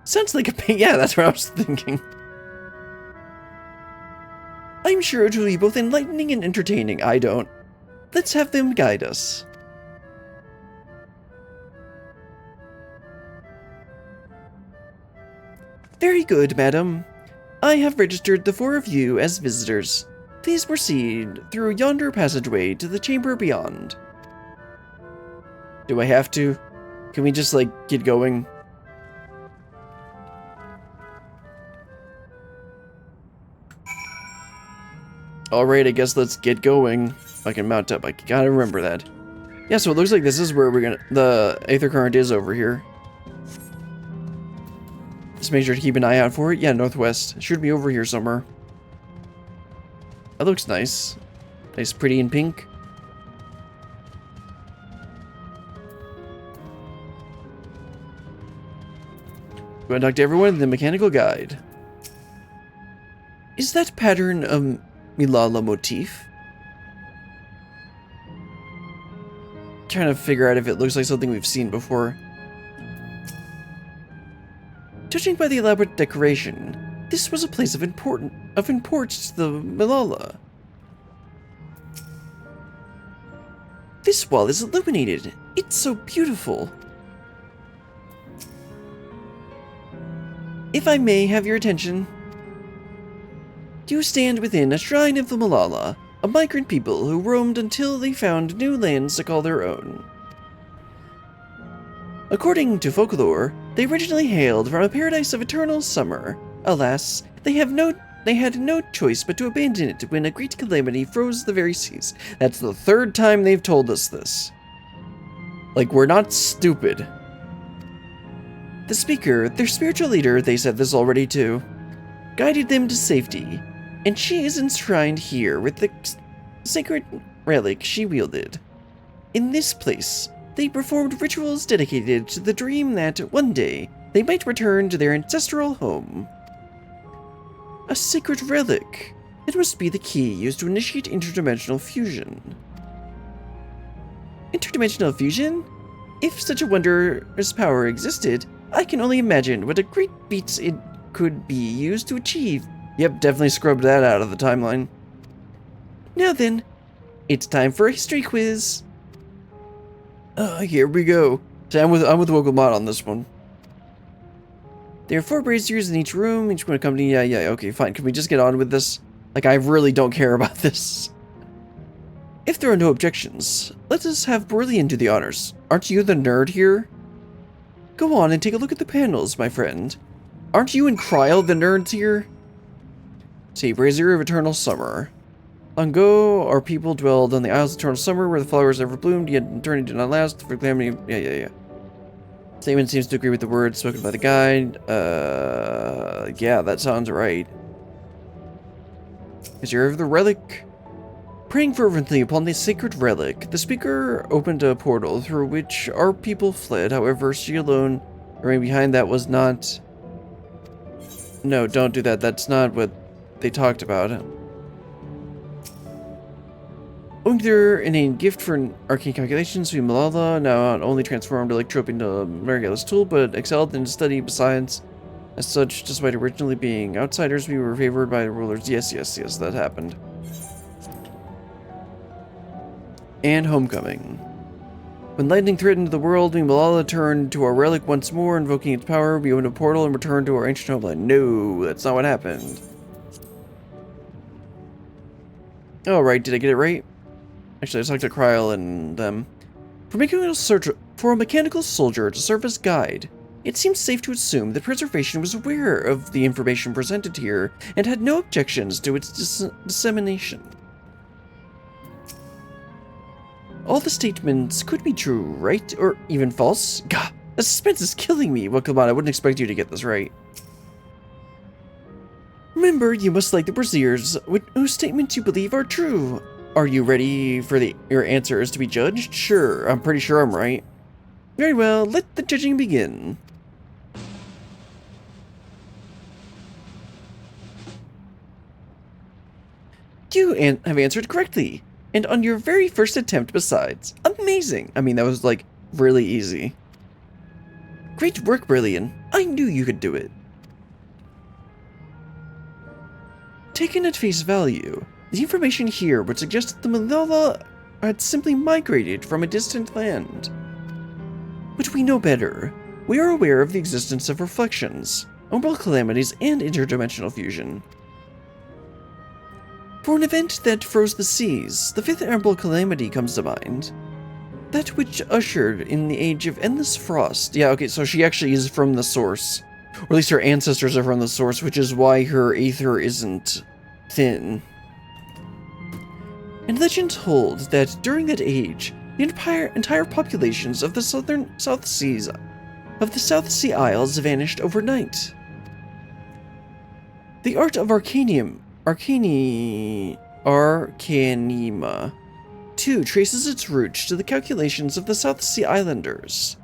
Sounds like a pain. Yeah, that's what I was thinking. I'm sure it will be both enlightening and entertaining. I don't. Let's have them guide us. Very good, madam. I have registered the 4 of you as visitors. Please proceed through yonder passageway to the chamber beyond. Do I have to? Can we just, like, get going? Alright, I guess let's get going. I can mount up. I gotta remember that. Yeah, so it looks like this is where we're gonna... The Aether Current is over here. Just make sure to keep an eye out for it. Yeah, northwest. It should be over here somewhere. That looks nice. Nice, pretty in pink. Go and talk to everyone in the mechanical guide. Is that pattern a Malala motif? trying to figure out if it looks like something we've seen before. Judging by the elaborate decoration, this was a place of import to the Malala. This wall is illuminated. It's so beautiful. If I may have your attention, you stand within a shrine of the Malala, a migrant people who roamed until they found new lands to call their own. According to folklore, they originally hailed from a paradise of eternal summer. Alas, they had no choice but to abandon it when a great calamity froze the very seas. That's the third time they've told us this. Like, we're not stupid. The speaker, their spiritual leader, they said this already too, guided them to safety, and she is enshrined here with the sacred relic she wielded. In this place, they performed rituals dedicated to the dream that one day they might return to their ancestral home. A sacred relic. It must be the key used to initiate interdimensional fusion. Interdimensional fusion? If such a wondrous power existed, I can only imagine what a great feat it could be used to achieve. Yep, definitely scrubbed that out of the timeline. Now then, it's time for a history quiz. Here we go. So I'm with Wogelmot on this one. There are 4 braziers in each room, each one accompanying. Yeah, okay, fine. Can we just get on with this? Like, I really don't care about this. If there are no objections, let us have Brilliant do the honors. Aren't you the nerd here? Go on and take a look at the panels, my friend. Aren't you and Kryl the nerds here? See, Brazier of Eternal Summer. Long ago, our people dwelled on the Isles of Eternal Summer, where the flowers ever bloomed, yet eternity did not last. For calamity. Yeah. Statement seems to agree with the words spoken by the guide. Yeah, that sounds right. Is your of the relic? Praying fervently upon the sacred relic, the speaker opened a portal through which our people fled. However, she alone remained behind. That was not... No, don't do that. That's not what they talked about. Owing to their innate gift for arcane calculations, we Malala now not only transformed Electrope into a miraculous tool, but excelled in study besides. As such, despite originally being outsiders, we were favored by the rulers. Yes, that happened. And homecoming. When lightning threatened the world, we Malala turned to our relic once more, invoking its power. We opened a portal and returned to our ancient homeland. No, that's not what happened. Oh, right, did I get it right? Actually, I talked to Kryl and them. For a mechanical soldier to serve as guide, it seems safe to assume that Preservation was aware of the information presented here and had no objections to its dissemination. All the statements could be true, right? Or even false? Gah, the suspense is killing me. Well, come on, I wouldn't expect you to get this right. Remember, you must like the Braziers, whose statements you believe are true. Are you ready for your answers to be judged? Sure, I'm pretty sure I'm right. Very well, let the judging begin. You have answered correctly, and on your very first attempt besides. Amazing! I mean, that was, like, really easy. Great work, Brilliant. I knew you could do it. Taken at face value, the information here would suggest that the Malala had simply migrated from a distant land. But we know better. We are aware of the existence of reflections, umbral calamities, and interdimensional fusion. For an event that froze the seas, the 5th umbral calamity comes to mind. That which ushered in the age of endless frost. Yeah, okay, so she actually is from the source. Or at least her ancestors are from the source, which is why her aether isn't thin. And legends hold that during that age, the entire populations of the South Sea Isles vanished overnight. The art of Arcanima, too, traces its roots to the calculations of the South Sea Islanders.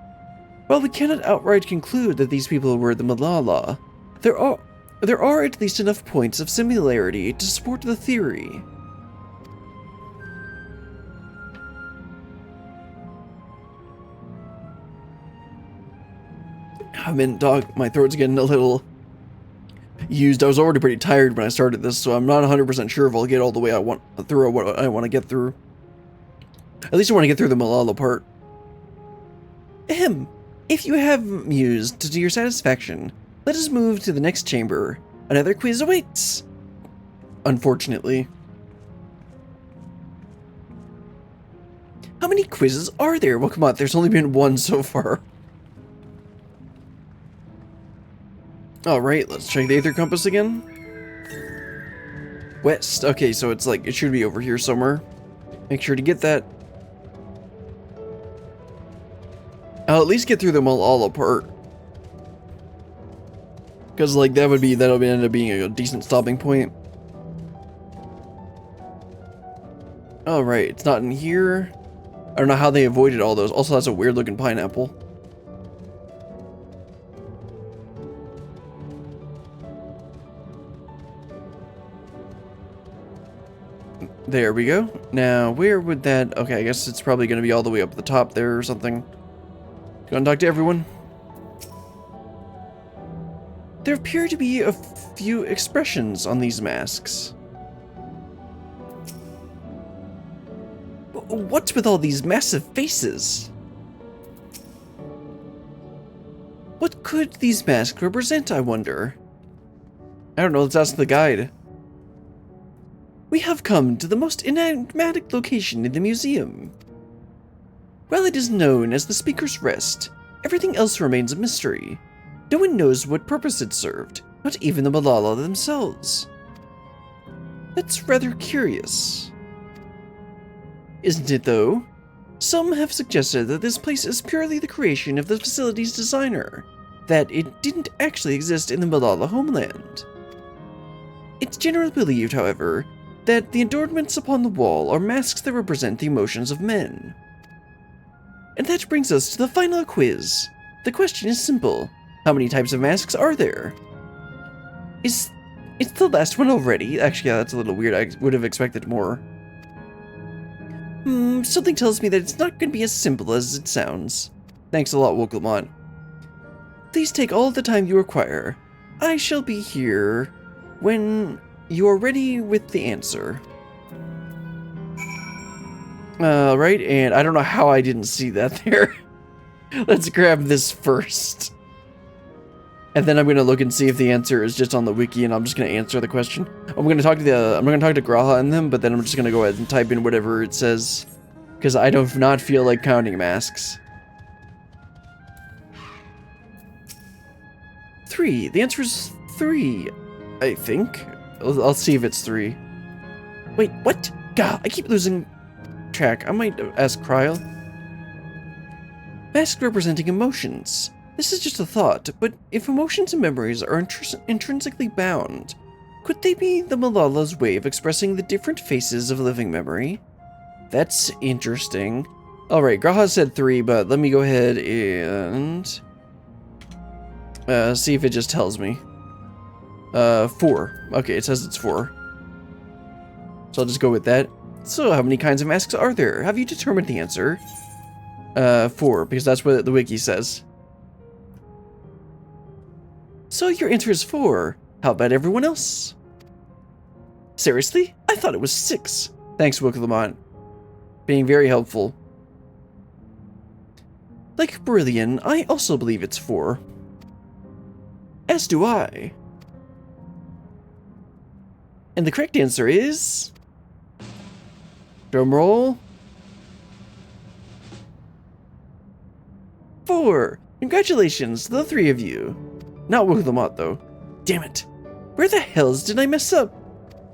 While we cannot outright conclude that these people were the Malala, there are at least enough points of similarity to support the theory. I mean, dog, my throat's getting a little used. I was already pretty tired when I started this, so I'm not 100% sure if I'll get all the way through what I want to get through. At least I want to get through the Malala part. Ahem. If you have mused to your satisfaction, let us move to the next chamber. Another quiz awaits. Unfortunately. How many quizzes are there? Well, come on, there's only been one so far. Alright, let's check the Aether Compass again. West. Okay, so it's like, it should be over here somewhere. Make sure to get that. I'll at least get through them all apart. Because, like, that'll end up being a decent stopping point. Alright, it's not in here. I don't know how they avoided all those. Also, that's a weird looking pineapple. There we go. Now, where would that... Okay, I guess it's probably going to be all the way up at the top there or something. Go and talk to everyone. There appear to be a few expressions on these masks. What's with all these massive faces? What could these masks represent, I wonder? I don't know, let's ask the guide. We have come to the most enigmatic location in the museum. While it is known as the Speaker's Rest, everything else remains a mystery. No one knows what purpose it served, not even the Malala themselves. That's rather curious. Isn't it, though? Some have suggested that this place is purely the creation of the facility's designer, that it didn't actually exist in the Malala homeland. It's generally believed, however, that the adornments upon the wall are masks that represent the emotions of men. And that brings us to the final quiz. The question is simple. How many types of masks are there? It's the last one already? Actually, yeah, that's a little weird. I would have expected more. Something tells me that it's not going to be as simple as it sounds. Thanks a lot, Wokelmont. Please take all the time you require. I shall be here when you're ready with the answer. Right, and I don't know how I didn't see that there. Let's grab this first. And then I'm gonna look and see if the answer is just on the wiki, and I'm just gonna answer the question. I'm gonna talk to Graha and them, but then I'm just gonna go ahead and type in whatever it says, because I do not feel like counting masks. 3. The answer is 3, I think. I'll see if it's 3. Wait, what? God, I keep losing track. I might ask Kryl. Masks representing emotions. This is just a thought, but if emotions and memories are intrinsically bound, could they be the Malala's way of expressing the different faces of living memory? That's interesting. Alright, Graha said 3, but let me go ahead and see if it just tells me. 4. Okay, it says it's 4. So I'll just go with that. So, how many kinds of masks are there? Have you determined the answer? 4, because that's what the wiki says. So your answer is 4. How about everyone else? Seriously? I thought it was 6. Thanks, Wokelmont. Being very helpful. Like Brillian, I also believe it's 4. As do I. And the correct answer is... Drumroll. 4. Congratulations to the 3 of you. Not Wokelmont, though. Damn it. Where the hells did I mess up?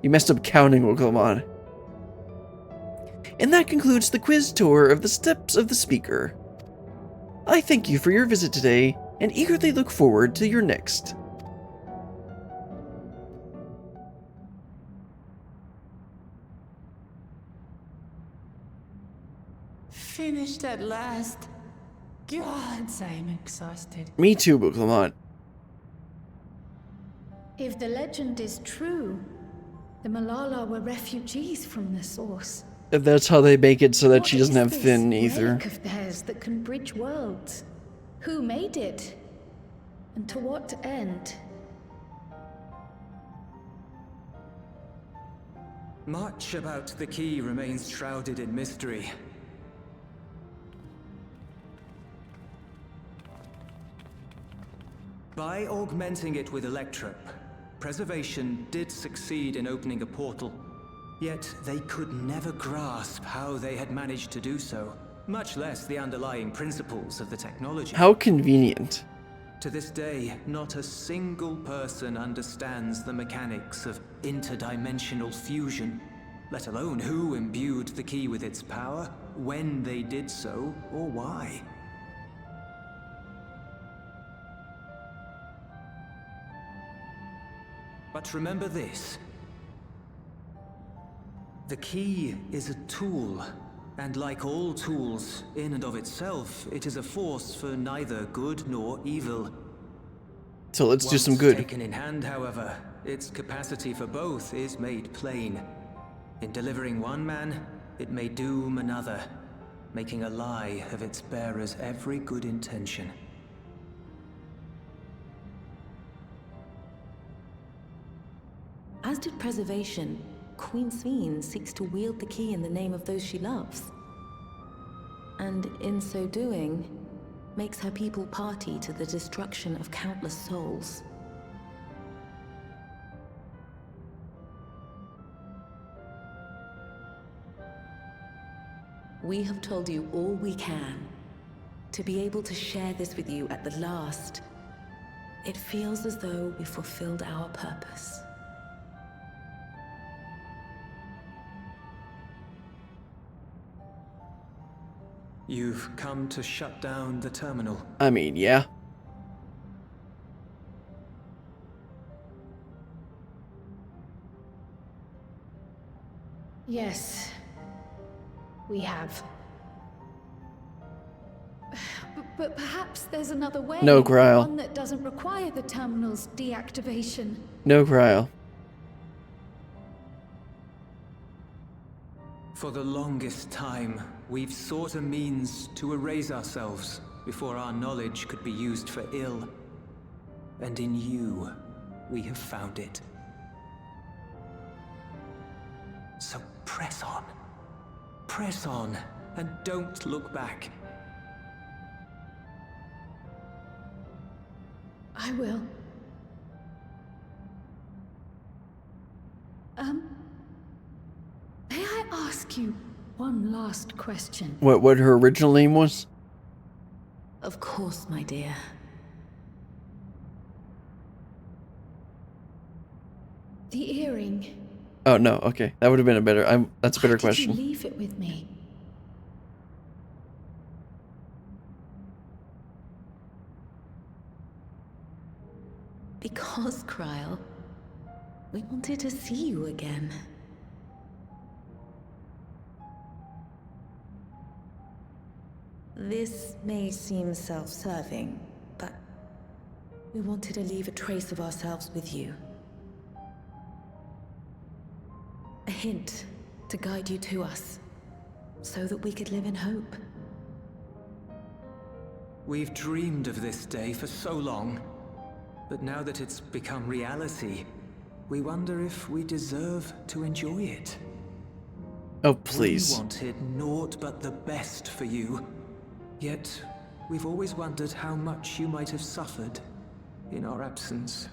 You messed up counting, Wokelmont. And that concludes the quiz tour of the steps of the speaker. I thank you for your visit today, and eagerly look forward to your next. Finished at last. Gods, I'm exhausted. Me too, Wokelmont. If the legend is true, the Malala were refugees from the source. That's how they make it so that she What doesn't is have this thin ether. relic of theirs that can bridge worlds? Who made it? And to what end? Much about the key remains shrouded in mystery. By augmenting it with electrope, Preservation did succeed in opening a portal. Yet they could never grasp how they had managed to do so, much less the underlying principles of the technology. How convenient. To this day, not a single person understands the mechanics of interdimensional fusion, let alone who imbued the key with its power, when they did so, or why. But remember this. The key is a tool, and like all tools, in and of itself, it is a force for neither good nor evil. So let's do some Once good. taken in hand, however, its capacity for both is made plain. In delivering one man, it may doom another, making a lie of its bearer's every good intention. As did Preservation, Queen Sveen seeks to wield the key in the name of those she loves. And in so doing, makes her people party to the destruction of countless souls. We have told you all we can. To be able to share this with you at the last, it feels as though we fulfilled our purpose. You've come to shut down the terminal. I mean, yeah. Yes, we have. But perhaps there's another way. No, Grail. One that doesn't require the terminal's deactivation. No, Cryo. For the longest time, we've sought a means to erase ourselves before our knowledge could be used for ill. And in you, we have found it. So press on. Press on, and don't look back. I will. May I ask you one last question? What her original name was? Of course, my dear. The earring. Oh no, okay. That would have been a better that's a better Why question. did you leave it with me? Because, Kryl, we wanted to see you again. This may seem self-serving, but we wanted to leave a trace of ourselves with you. A hint to guide you to us, so that we could live in hope. We've dreamed of this day for so long, but now that it's become reality, we wonder if we deserve to enjoy it. Oh, please. We wanted naught but the best for you, yet we've always wondered how much you might have suffered in our absence.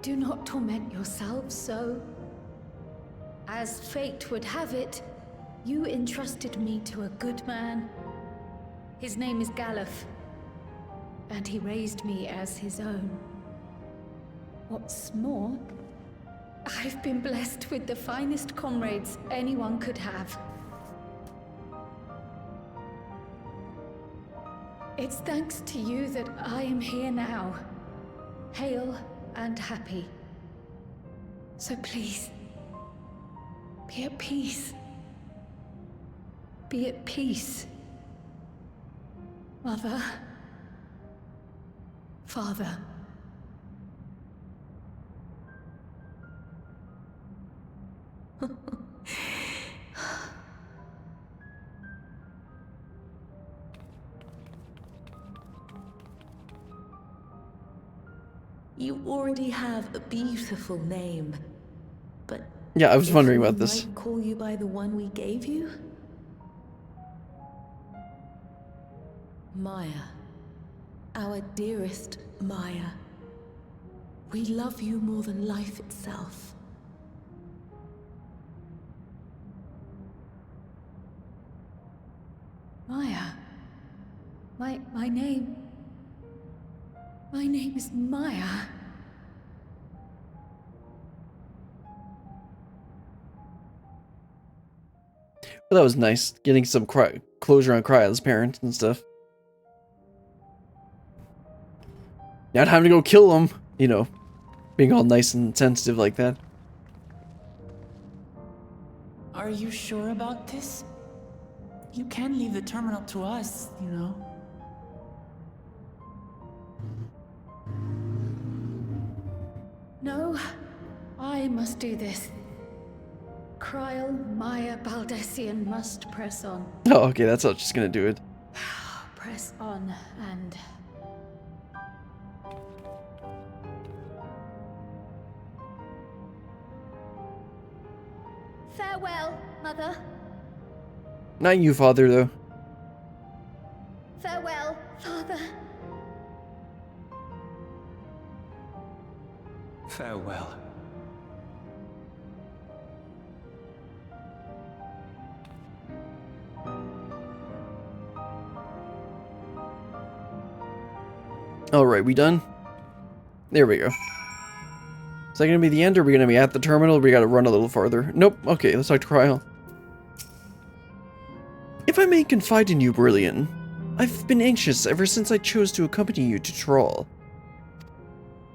Do not torment yourselves so. As fate would have it, you entrusted me to a good man. His name is Galuf, and he raised me as his own. What's more, I've been blessed with the finest comrades anyone could have. It's thanks to you that I am here now, hale and happy. So please, be at peace. Be at peace. Mother. Father. You already have a beautiful name. But Yeah, I was if wondering we about this. might call you by the one we gave you? Maya. Our dearest Maya. We love you more than life itself. Maya. My name. My name is Maya. Well, that was nice, getting some closure on Cryola's parents and stuff. Now time to go kill them, you know, being all nice and sensitive like that. Are you sure about this? You can leave the terminal to us, you know. No, I must do this. Kryl, Maya, Baldessian must press on. Oh, okay, that's not just gonna do it. Press on and... Farewell, Mother. Not you, Father, though. Farewell, Father. Farewell. Alright, we done? There we go. Is that gonna be the end, or are we gonna be at the terminal? We gotta run a little farther. Nope. Okay, let's talk to Kryl. If I may confide in you, Brilliant, I've been anxious ever since I chose to accompany you to Trawl.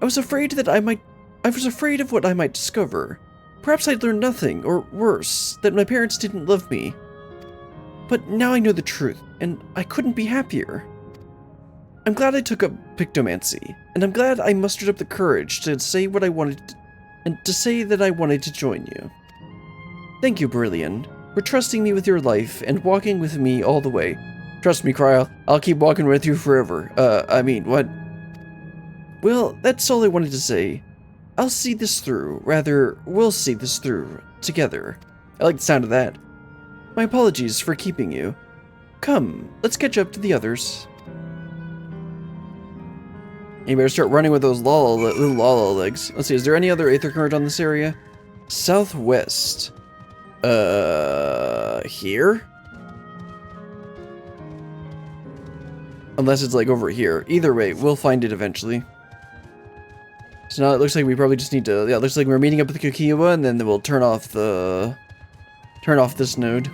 I was afraid of what I might discover. Perhaps I'd learn nothing, or worse, that my parents didn't love me. But now I know the truth, and I couldn't be happier. I'm glad I took up pictomancy, and I'm glad I mustered up the courage to say what I wanted, and to say that I wanted to join you. Thank you, Brilliant, for trusting me with your life and walking with me all the way. Trust me, Kryl, I'll keep walking with you forever. I mean, what? Well, that's all I wanted to say. I'll see this through. Rather, we'll see this through together. I like the sound of that. My apologies for keeping you. Come, let's catch up to the others. You better start running with those little Lala legs. Let's see, is there any other Aether Current on this area? Southwest. Here? Unless it's like over here. Either way, we'll find it eventually. So now it looks like we probably just need to, yeah, it looks like we're meeting up with the Kukiwa, and then we'll turn off this node.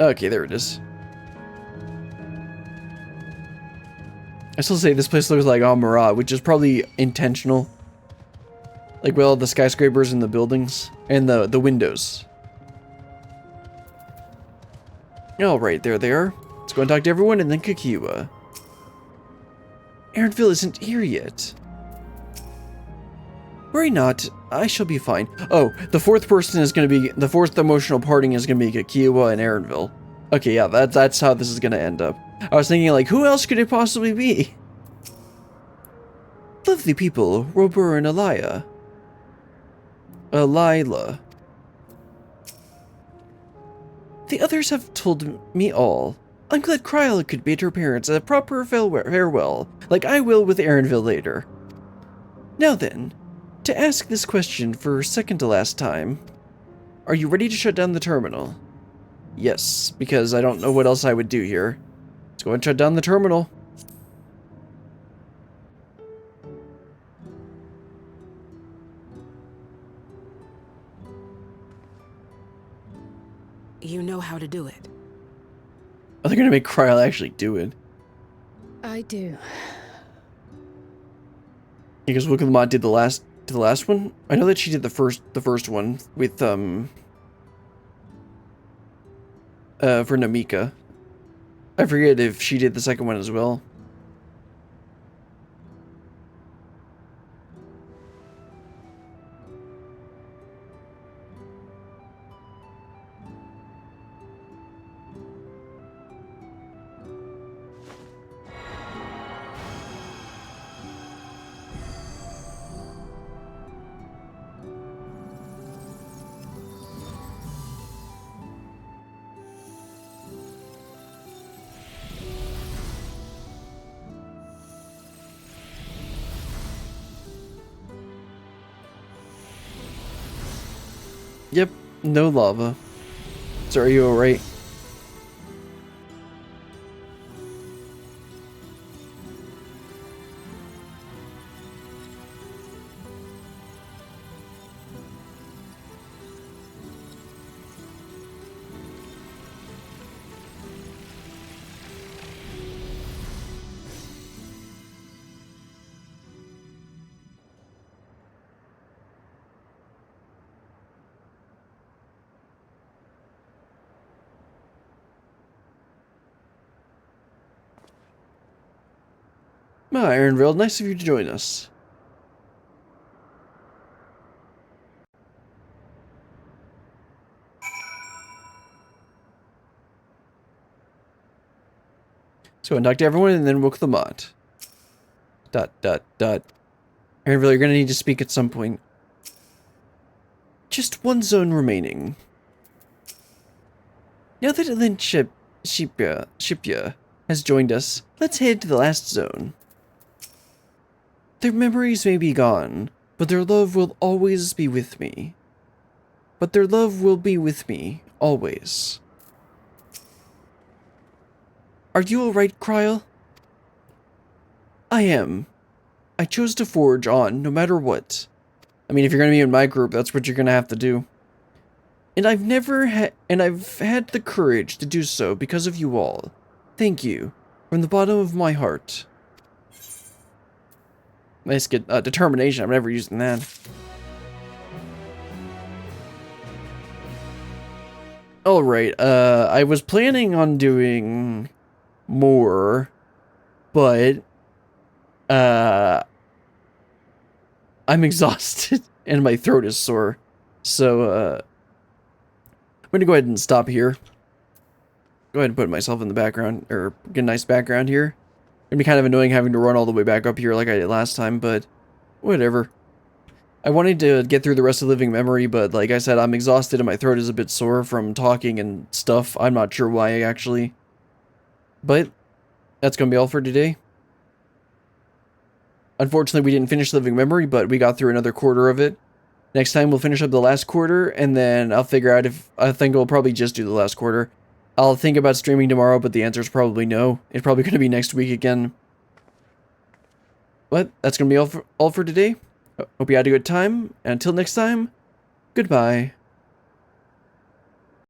Okay, there it is. I still say this place looks like Amara, which is probably intentional. Like, well, the skyscrapers and the buildings, and the windows. Alright, there they are. Let's go and talk to everyone, and then Kukiwa. Erenville isn't here yet. Worry not, I shall be fine. Oh, the fourth person is gonna be, the fourth emotional parting is gonna be Kukiwa and Erenville. Okay, yeah, that's how this is gonna end up. I was thinking, like, who else could it possibly be? Lovely people, Robur and Lila. The others have told me all. I'm glad Kryla could bid her parents a proper farewell, like I will with Erenville later. Now then, to ask this question for second to last time, are you ready to shut down the terminal? Yes, because I don't know what else I would do here. Let's go and shut down the terminal. You know how to do it. Oh, they're gonna make Kryla actually do it. I do. Because Wilkemont did the last one. I know that she did the first one with for Namika. I forget if she did the second one as well. Yep, no lava. So are you alright? Ironville, nice of you to join us. So induct everyone and then book the mod. ... Ironville, you're gonna need to speak at some point. Just one zone remaining. Now that Lynn Shipya has joined us, let's head to the last zone. Their memories may be gone, but their love will always be with me. But their love will be with me, always. Are you alright, Kryl? I am. I chose to forge on, no matter what. I mean, if you're gonna be in my group, that's what you're gonna have to do. And I've had the courage to do so because of you all. Thank you, from the bottom of my heart. Nice get determination. I'm never using that. Alright, I was planning on doing more, but I'm exhausted and my throat is sore. So I'm gonna go ahead and stop here. Go ahead and put myself in the background, or get a nice background here. It'd be kind of annoying having to run all the way back up here like I did last time, but whatever. I wanted to get through the rest of Living Memory, but like I said, I'm exhausted and my throat is a bit sore from talking and stuff. I'm not sure why, actually. But that's gonna be all for today. Unfortunately, we didn't finish Living Memory, but we got through another quarter of it. Next time, we'll finish up the last quarter, and then I'll figure out if... I think we'll probably just do the last quarter. I'll think about streaming tomorrow, but the answer is probably no. It's probably going to be next week again. But that's going to be all for today. Hope you had a good time, and until next time, goodbye.